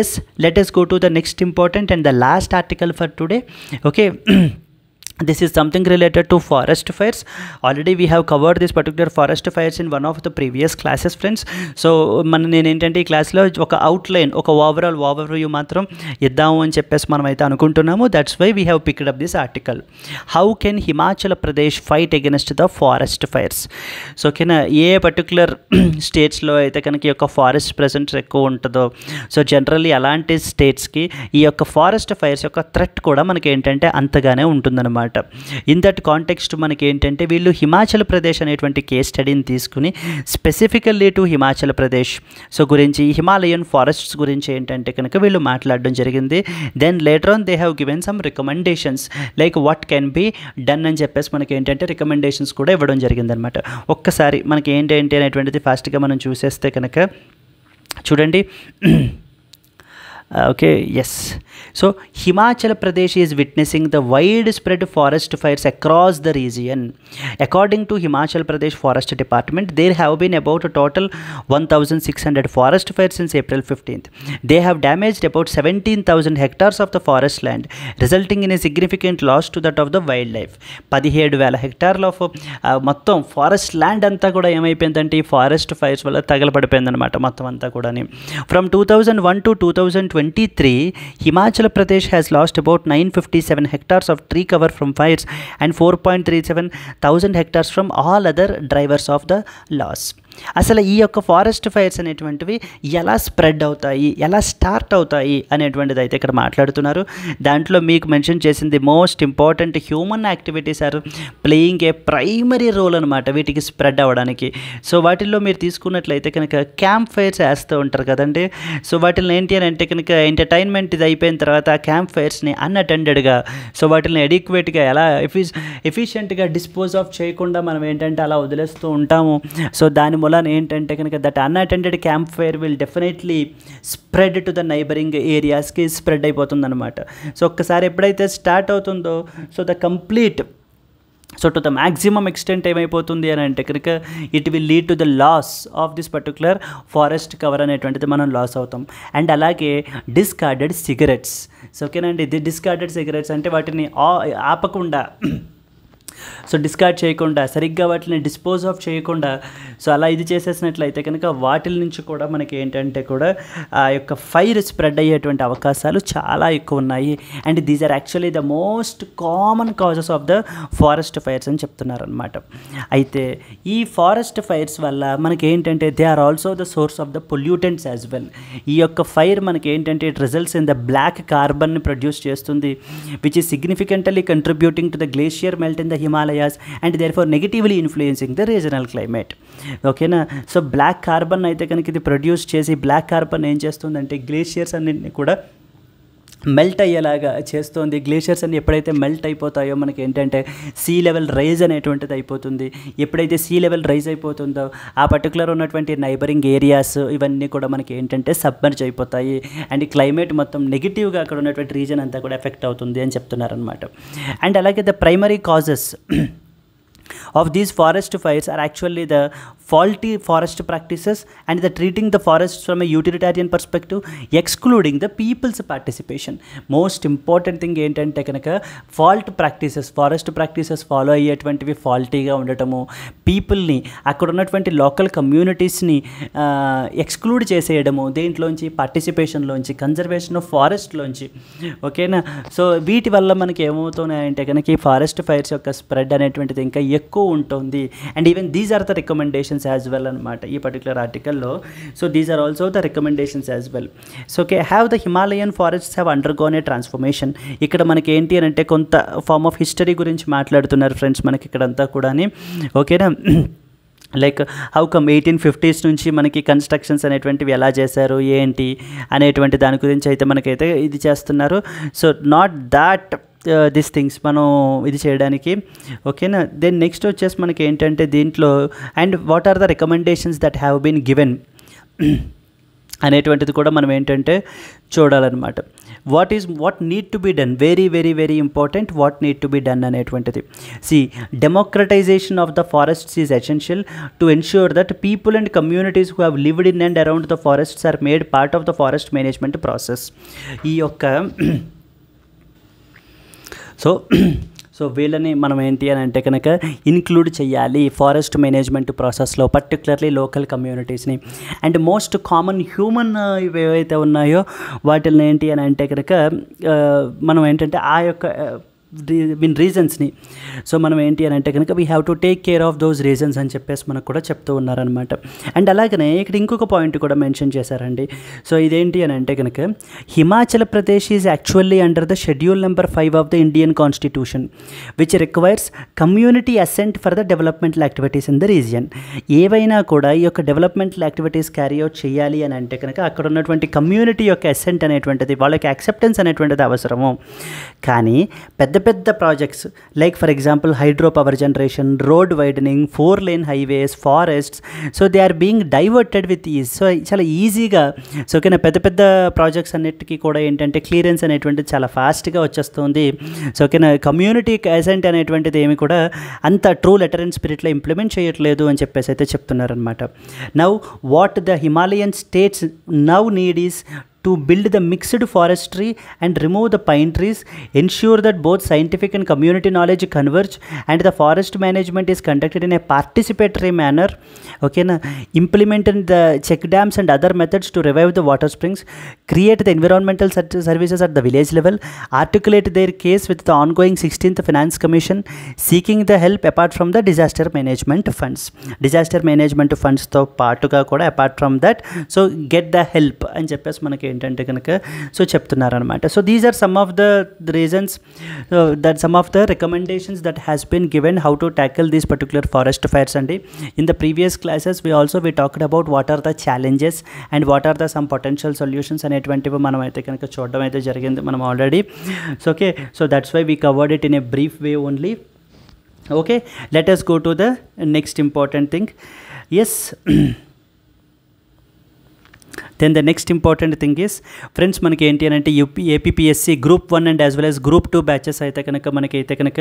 Yes, let us go to the next important and the last article for today. Okay. This is something related to forest fires. Already we have covered this particular forest fires in one of the previous classes friends. So నేను ఏంటంటే ఈ క్లాస్లో ఒక outline, ఒక overall overview మాత్రం ఇద్దాము అని చెప్పేసి మనం అయితే అనుకుంటున్నాము. That's why we have picked up this article. How can Himachal Pradesh fight against the forest fires? So ఓకేనా, ఏ పర్టికులర్ స్టేట్స్లో అయితే కనుక ఈ యొక్క ఫారెస్ట్ ప్రెసెన్స్ ఎక్కువ ఉంటుందో, సో జనరల్లీ అలాంటి స్టేట్స్కి ఈ యొక్క ఫారెస్ట్ ఫైర్స్ యొక్క థ్రెట్ కూడా మనకి ఏంటంటే అంతగానే ఉంటుందన్నమాట. ఇన్ దట్ కాంటెక్స్ట్ మనకి ఏంటంటే వీళ్ళు హిమాచల్ ప్రదేశ్ అనేటువంటి కేస్ స్టడీని తీసుకుని specifically to Himachal Pradesh so గురించి, హిమాలయన్ ఫారెస్ట్స్ గురించి ఏంటంటే కనుక వీళ్ళు మాట్లాడడం జరిగింది. Then later on they have given some recommendations like what can be done అని చెప్పేసి మనకి ఏంటంటే రికమెండేషన్స్ కూడా ఇవ్వడం జరిగిందనమాట. ఒక్కసారి మనకి ఏంటి అనేటువంటిది ఫాస్ట్గా మనం చూసేస్తే కనుక చూడండి. Okay yes. So Himachal Pradesh is witnessing the widespread forest fires across the region. According to Himachal Pradesh forest department, there have been about total 1,600 forest fires since April 15th. They have damaged about 17,000 hectares of the forest land, resulting in a significant loss to that of the wildlife. 17,000 హెక్టార్ల of మొత్తం forest land అంతా కూడా ఏమైపోయిందంటే ఈ forest fires వల్ల తగలబడిపోయిందనమాట మొత్తం అంతా కూడా. From 2001 to 2023, Himachal Pradesh has lost about 957 hectares of tree cover from fires and 4.37 thousand hectares from all other drivers of the loss. అసలు ఈ యొక్క ఫారెస్ట్ ఫైర్స్ అనేటువంటివి ఎలా స్ప్రెడ్ అవుతాయి, ఎలా స్టార్ట్ అవుతాయి అనేటువంటిది అయితే ఇక్కడ మాట్లాడుతున్నారు. దాంట్లో మీకు మెన్షన్ చేసింది most important human activities are playing a primary role అనమాట వీటికి స్ప్రెడ్ అవ్వడానికి. సో వాటిల్లో మీరు తీసుకున్నట్లయితే కనుక క్యాంప్ ఫైర్స్ వేస్తూ ఉంటారు కదండి. సో వాటిని ఏంటి అని అంటే కనుక ఎంటర్టైన్మెంట్ ఇది అయిపోయిన తర్వాత ఆ క్యాంప్ ఫైర్స్ని అన్అటెండెడ్గా, సో వాటిని ఎడిక్వేట్గా ఎలా ఎఫిషియెంట్గా డిస్పోజ్ ఆఫ్ చేయకుండా మనం ఏంటంటే అలా వదిలేస్తూ ఉంటాము. సో దాని మూలాన ఏంటంటే కనుక that unattended camp fire will definitely spread to the neighbouring ఏరియాస్కి స్ప్రెడ్ అయిపోతుంది అనమాట. సో ఒక్కసారి ఎప్పుడైతే స్టార్ట్ అవుతుందో so the complete so to the maximum extent ఏమైపోతుంది అని అంటే కనుక it will lead to the loss of this particular forest cover అనేటువంటిది మనం లాస్ అవుతాం. అండ్ అలాగే డిస్కార్డెడ్ సిగరెట్స్. సో ఓకేనండి, ఇది డిస్కార్డెడ్ సిగరెట్స్ అంటే వాటిని ఆపకుండా, సో డిస్కార్డ్ చేయకుండా, సరిగ్గా వాటిని డిస్పోజ్ ఆఫ్ చేయకుండా, సో అలా ఇది చేసేసినట్లయితే కనుక వాటిల నుంచి కూడా మనకి ఏంటంటే కూడా ఆ యొక్క ఫైర్ స్ప్రెడ్ అయ్యేటువంటి అవకాశాలు చాలా ఎక్కువ ఉన్నాయి. And these are actually the most common causes of the forest fires అని చెప్తున్నారు అనమాట. అయితే ఈ ఫారెస్ట్ ఫైర్స్ వల్ల మనకి ఏంటంటే they are also the source of the pollutants as well. ఈ యొక్క ఫైర్ మనకి ఏంటంటే it results in the black కార్బన్ని ప్రొడ్యూస్ చేస్తుంది, which is significantly contributing to the glacier melt in the Himalayas and therefore negatively influencing the regional climate. ఓకేనా. So black carbon అయితే కనుక ఇది ప్రొడ్యూస్ చేసి, బ్లాక్ కార్బన్ ఏం చేస్తుందంటే గ్లేషియర్స్ అన్నింటినీ కూడా మెల్ట్ అయ్యేలాగా చేస్తుంది. గ్లేషియర్స్ అన్ని ఎప్పుడైతే మెల్ట్ అయిపోతాయో మనకి ఏంటంటే సీ లెవెల్ రైజ్ అనేటువంటిది అయిపోతుంది. ఎప్పుడైతే సీ లెవెల్ రైజ్ అయిపోతుందో ఆ పర్టికులర్ ఉన్నటువంటి నైబరింగ్ ఏరియాస్ ఇవన్నీ కూడా మనకి ఏంటంటే సబ్మర్జ్ అయిపోతాయి. అండ్ క్లైమేట్ మొత్తం నెగిటివ్గా అక్కడ ఉన్నటువంటి రీజన్ అంతా కూడా ఎఫెక్ట్ అవుతుంది అని చెప్తున్నారనమాట. అండ్ అలాగే the primary causes of these forest fires are actually the faulty forest practices and the treating the forests from a utilitarian perspective, excluding the people's participation. Most important thing ఏంటంటే కనుక fault practices, forest practices follow అయ్యేటువంటివి ఫాల్టీగా ఉండటము, పీపుల్ని అక్కడ ఉన్నటువంటి local కమ్యూనిటీస్ని exclude చేసేయడము, దేంట్లోంచి పార్టిసిపేషన్లోంచి, కన్జర్వేషన్ ఆఫ్ ఫారెస్ట్లోంచి. ఓకేనా. సో వీటి వల్ల మనకి ఏమవుతున్నాయంటే కనుక ఈ ఫారెస్ట్ ఫైర్స్ యొక్క స్ప్రెడ్ అనేటువంటిది ఇంకా ఎక్కువ ఉంటుంది. And even these are the recommendations as well అనమాట ఈ పర్టికులర్ ఆర్టికల్లో. So these are also the recommendations as well. So okay, have the Himalayan forests have undergone a transformation. ఇక్కడ మనకి ఏంటి అని అంటే కొంత ఫార్మ్ ఆఫ్ హిస్టరీ గురించి మాట్లాడుతున్నారు ఫ్రెండ్స్ మనకి ఇక్కడంతా కూడా. ఓకేనా. లైక్ హౌ కమ్ 1850s నుంచి మనకి కన్స్ట్రక్షన్స్ అనేటువంటివి ఎలా చేశారు ఏంటి అనేటువంటి దాని గురించి అయితే మనకైతే ఇది చేస్తున్నారు. So not that this things మనం ఇది చేయడానికి. ఓకేనా. దెన్ నెక్స్ట్ వచ్చేసి మనకి ఏంటంటే దీంట్లో and what are the recommendations that have been given అనేటువంటిది కూడా మనం ఏంటంటే చూడాలన్నమాట. What need to be done, very very very important, what need to be done అనేటువంటిది. See democratization of the forests is essential to ensure that people and communities who have lived in and around the forests are made part of the forest management process. ఈ యొక్క so వీళ్ళని మనం ఏంటి అని అంటే కనుక include చేయాలి forest management ప్రాసెస్లో, పర్టికులర్లీ లోకల్ కమ్యూనిటీస్ని. అండ్ మోస్ట్ కామన్ హ్యూమన్ ఇవి ఏవైతే ఉన్నాయో వాటిని ఏంటి అని అంటే కనుక మనం ఏంటంటే ఆ యొక్క రీజన్స్ని, సో మనం ఏంటి అని అంటే కనుక we have to take care of those reasons అని చెప్పేసి మనకు కూడా చెప్తూ ఉన్నారనమాట. అండ్ అలాగనే ఇక్కడ ఇంకొక పాయింట్ కూడా మెన్షన్ చేశారండి. సో ఇదేంటి అని అంటే కనుక Himachal Pradesh is actually under the schedule number 5 of the Indian constitution which requires community assigned for the developmental activities in the region. ఏవైనా కూడా ఈ యొక్క డెవలప్మెంటల్ యాక్టివిటీస్ క్యారీ అవుట్ చేయాలి అని అంటే కనుక అక్కడ ఉన్నటువంటి కమ్యూనిటీ యొక్క అసెంట్ అనేటువంటిది, వాళ్ళకి యాక్సెప్టెన్స్ అనేటువంటిది అవసరము. కానీ పెద్ద పెద్ద projects like for example hydro power generation, road widening, 4-lane highways, forests, so they are being diverted with ease. So చాలా ఈజీగా, సో ఓకేనా, పెద్ద పెద్ద ప్రాజెక్ట్స్ అన్నిటికీ కూడా ఏంటంటే క్లియరెన్స్ అనేటువంటిది చాలా ఫాస్ట్గా వచ్చేస్తుంది. సో ఓకేనా, కమ్యూనిటీ అసెంట్ అనేటువంటిది ఏమి కూడా అంత ట్రూ లెటర్ అండ్ స్పిరిట్లో ఇంప్లిమెంట్ చేయట్లేదు అని చెప్పేసి అయితే చెప్తున్నారనమాట. Now what the Himalayan states now need is to build the mixed forestry and remove the pine trees, ensure that both scientific and community knowledge converge, and the forest management is conducted in a participatory manner. Okay na, implement the check dams and other methods to revive the water springs, create the environmental services at the village level, articulate their case with the ongoing 16th Finance Commission, seeking the help apart from the disaster management funds. Disaster management funds తో పాటుగా కూడా apart from that, so get the help అని చెప్పేసి మనకి ఏంటంటే కనుక so చెప్తున్నారనమాట. So these are some of the reasons, that some of the recommendations that has been given how to tackle these particular forest fires అండి. In the previous classes we talked about what are the challenges and what are the some potential solutions అనేటువంటివి మనం అయితే కనుక చూడడం అయితే జరిగింది మనం already. So okay, so that's why we covered it in a brief way only. Okay, let us go to the next important thing. Yes. Then the next important thing is, friends, మనకి ఏంటి అని అంటే APPSC group 1 and as well as group 2 batches అయితే కనుక మనకి అయితే కనుక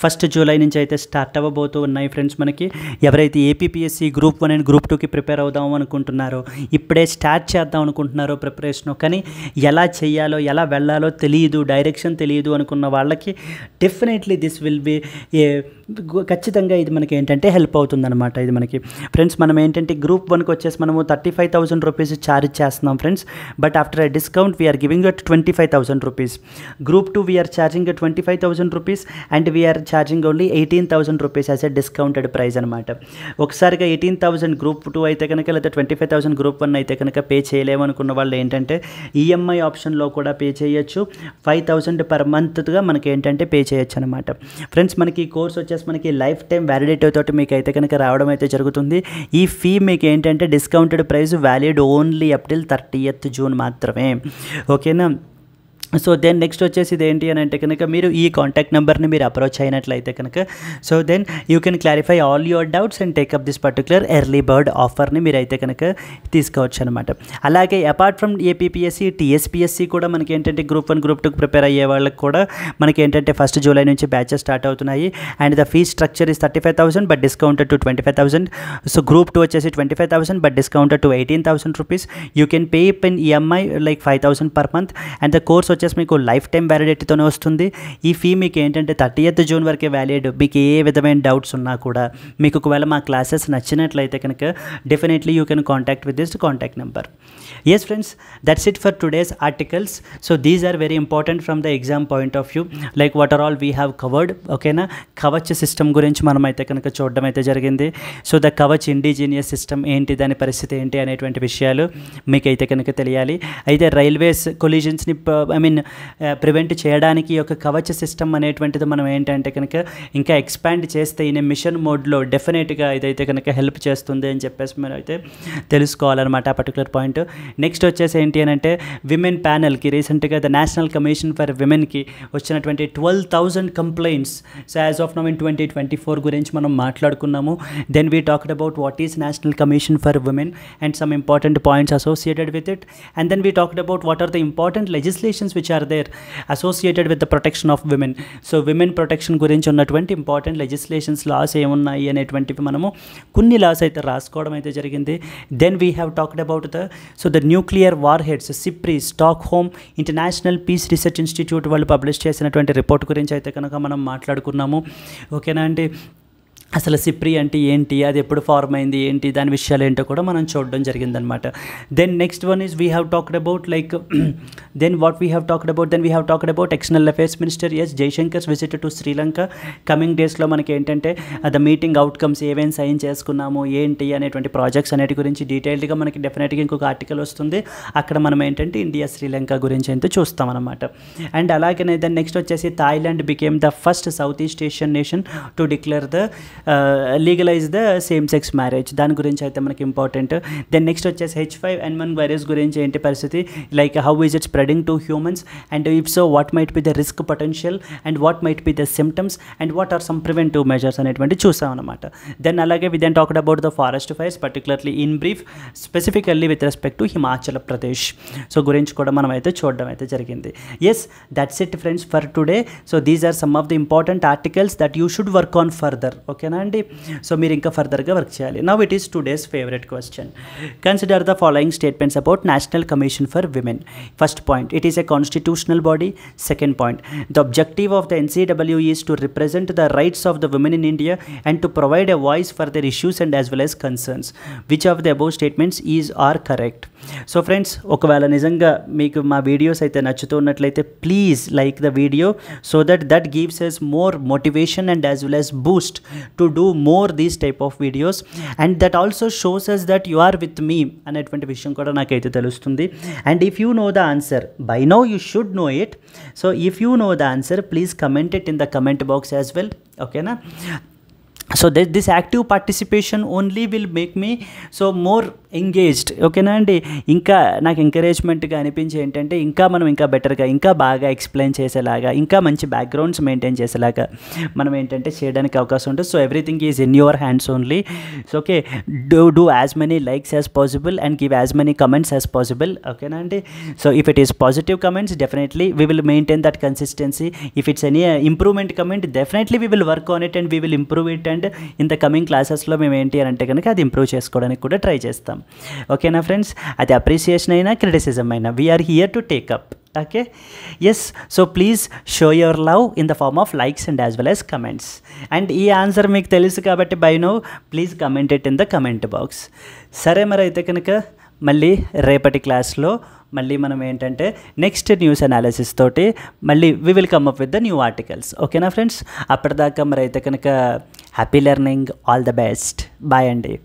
1 July నుంచి అయితే స్టార్ట్ అవ్వబోతూ ఉన్నాయి. ఫ్రెండ్స్, మనకి ఎవరైతే ఏపీపీఎస్సీ గ్రూప్ 1 అండ్ గ్రూప్ 2కి ప్రిపేర్ అవుదాం అనుకుంటున్నారో, ఇప్పుడే స్టార్ట్ చేద్దాం అనుకుంటున్నారో ప్రిపరేషను, కానీ ఎలా చేయాలో ఎలా వెళ్ళాలో తెలియదు, డైరెక్షన్ తెలియదు అనుకున్న వాళ్ళకి డెఫినెట్లీ దిస్ విల్ బి ఖచ్చితంగా ఇది మనకి ఏంటంటే హెల్ప్ అవుతుందన్నమాట. ఇది మనకి ఫ్రెండ్స్, మనం ఏంటంటే గ్రూప్ 1కి వచ్చేసి మనము 35,000 రూపీస్ ఛార్జ్ చేస్తున్నాం friends, but after a discount we are giving at 25,000 rupees. Group 2 we are charging 25,000 rupees and we are charging only 18,000 rupees as a discounted price అనమాట. ఒకసారిగా 18,000 గ్రూప్ 2 అయితే కనుక, లేదా 25,000 గ్రూప్ 1 అయితే కనుక పే చేయలేమనుకున్న వాళ్ళు ఏంటంటే ఈఎంఐ ఆప్షన్లో కూడా పే చేయొచ్చు. 5,000 పర్ మంత్గా మనకి ఏంటంటే పే చేయొచ్చు అనమాట. ఫ్రెండ్స్, మనకి ఈ కోర్స్ వచ్చేసి మనకి లైఫ్ టైం వ్యాలిడిటీ తోటి మీకు అయితే కనుక రావడం అయితే జరుగుతుంది. ఈ ఫీ మీకు ఏంటంటే discounted price valid only up till 30th June మాత్రమే. ఓకేనా? సో దెన్ నెక్స్ట్ వచ్చేసి ఇది ఏంటి అని అంటే కనుక, మీరు ఈ కాంటాక్ట్ నెంబర్ని మీరు అప్రోచ్ అయినట్లయితే కనుక, so then you can clarify all your doubts and take up this particular early bird ఆఫర్ని మీరు అయితే కనుక తీసుకోవచ్చు అనమాట. అలాగే అపార్ట్ ఫ్రమ్ ఏపీపీఎస్సీ, టీఎస్పీఎస్సీ కూడా మనకి ఏంటంటే గ్రూప్ 1 గ్రూప్ 2 ప్రిపేర్ అయ్యే వాళ్ళకి కూడా మనకి ఏంటంటే 1 జూలై నుంచి బ్యాచెస్ స్టార్ట్ అవుతున్నాయి. And the fee structure is 35,000 but discounted to 25,000. So group 2 వచ్చేసి 25,000 but discounted to 18,000 rupees. You can pay in EMI like 5,000 per month. And the course వచ్చేసి మీకు లైఫ్ టైం వ్యాలిడిటీతోనే వస్తుంది. ఈ ఫీ మీకు ఏంటంటే 30th June వరకే valid. మీకు ఏ విధమైన డౌట్స్ ఉన్నా కూడా, మీకు ఒకవేళ మా క్లాసెస్ నచ్చినట్లయితే కనుక definitely you can contact with this contact number. Yes friends, that's it for today's articles. So these are very important from the exam point of view, like what are all we have covered. ఓకేనా? Kavach system గురించి మనం అయితే కనుక చూడడం అయితే జరిగింది. So the Kavach indigenous system ఏంటి, దాని పరిస్థితి ఏంటి అనేటువంటి విషయాలు మీకైతే కనుక తెలియాలి. అయితే రైల్వేస్ కొలిజన్స్ని ప్రివెంట్ చేయడానికి ఒక కవచ సిస్టమ్ అనేటువంటిది మనం ఏంటంటే కనుక ఇంకా ఎక్స్పాండ్ చేస్తే ఇన్ మిషన్ మోడ్లో డెఫినెట్గా ఇదైతే కనుక హెల్ప్ చేస్తుంది అని చెప్పేసి మనం అయితే తెలుసుకోవాలన్నమాట ఆ పర్టికులర్ పాయింట్. నెక్స్ట్ వచ్చేసి ఏంటి అని అంటే, విమెన్ ప్యానెల్కి రీసెంట్గా ద నేషనల్ కమిషన్ ఫర్ విమెన్కి వచ్చినటువంటి 12,000 complaints. So as of now in 2024 గురించి మనం మాట్లాడుకున్నాము. Then we talked about what is national commission for women and some important points associated with it. And then we talked about what are the important legislations which are there associated with the protection of women. So women protection గురించి ఉన్నటువంటి important legislations, loss ఏమున్నాయి అనేటువంటివి మనము కొన్ని loss అయితే రాసుకోవడం అయితే జరిగింది. Then we have talked about the nuclear war heads, SIPRI, Stockholm international piece research institute వాళ్ళు పబ్లిష్ చేసినటువంటి రిపోర్ట్ గురించి అయితే కనుక మనం మాట్లాడుకున్నాము. ఓకేనా అండి? అసలు సిప్రీ అంటే ఏంటి, అది ఎప్పుడు ఫార్మ్ అయింది ఏంటి, దాని విషయాలు ఏంటో కూడా మనం చూడడం జరిగిందనమాట. Then next one is we have talked about like then we have talked about external affairs minister జైశంకర్స్ visit to Sri Lanka. Coming డేస్లో మనకి ఏంటంటే ద మీటింగ్ అవుట్కమ్స్ ఏమేమి సైన్ చేసుకున్నాము ఏంటి అనేటువంటి ప్రాజెక్ట్స్ అనేటి గురించి డీటెయిల్డ్గా మనకి డెఫినెట్గా ఇంకొక ఆర్టికల్ వస్తుంది. అక్కడ మనం ఏంటంటే ఇండియా శ్రీలంక గురించి అయితే చూస్తామన్నమాట. అండ్ అలాగే దెన్ నెక్స్ట్ వచ్చేసి Thailand became the first south east Asian nation to declare the legalise the same sex marriage, దాని గురించి అయితే మనకి ఇంపార్టెంట్. దెన్ నెక్స్ట్ వచ్చేసి H5N1 వైరస్ గురించి ఏంటి పరిస్థితి, like how is it spreading to humans and if so what might be the risk potential and what might be the symptoms and what are some preventive measures అనేటువంటి చూసాం అనమాట. Then అలాగే we then talked about the forest fires particularly in brief specifically with respect to Himachal Pradesh. So గురించి కూడా మనం అయితే చూడడం అయితే జరిగింది. Yes, that's it friends for today. So these are some of the important articles that you should work on further. ఓకేనా అండి? So మీరు ఇంకా ఫర్దర్గా వర్క్ చేయాలి. Now it is today's favourite question. Consider the following statements about national commission for women. First point, it is a constitutional body. Second point, the objective of the NCW is to represent the rights of the women in India and to provide a voice for their issues and as well as concerns. Which of the above statements is or correct? So friends, ఒకవేళ నిజంగా మీకు మా videos అయితే నచ్చుతున్నట్లయితే please like the video so that gives us more motivation and as well as boost to do more these type of videos, and that also shows us that you are with me అనేటువంటి విషయం కూడా నాకైతే తెలుస్తుంది. And if you know the answer, by now you should know it. So if you know the answer, please comment it in the comment box as well. Okay na? So this active participation only will make me so more engaged. ఓకేనా అండి? ఇంకా నాకు ఎంకరేజ్మెంట్గా అనిపించి ఏంటంటే ఇంకా మనం ఇంకా బెటర్గా ఇంకా బాగా ఎక్స్ప్లెయిన్ చేసేలాగా ఇంకా మంచి బ్యాక్గ్రౌండ్స్ మెయింటైన్ చేసేలాగా మనం ఏంటంటే చేయడానికి అవకాశం ఉంటుంది. So everything is in your hands only. So okay, do as many likes as possible and give as many comments as possible. ఓకేనా అండి? So if it is positive comments, definitely we will maintain that consistency. If it's any improvement comment, definitely we will work on it and we will improve it. And in the coming క్లాసెస్లో మేము ఏంటి అని అంటే కనుక అది improve చేసుకోవడానికి కూడా try చేస్తాం. ఓకేనా ఫ్రెండ్స్? అది అప్రిసియేషన్ అయినా క్రిటిసిజం అయినా, we are here to take up. Okay, yes, so please show your love in the form of likes and as well as comments. And ఈ ఆన్సర్ మీకు తెలుసు కాబట్టి by now please comment it in the comment box. సరే, మరి అయితే కనుక మళ్ళీ రేపటి క్లాస్లో మళ్ళీ మనం ఏంటంటే నెక్స్ట్ న్యూస్ అనాలిసిస్ తోటి మళ్ళీ we will come up with the new articles. ఓకేనా ఫ్రెండ్స్? అప్పటిదాకా మరి అయితే కనుక happy learning, all the best, bye అండి.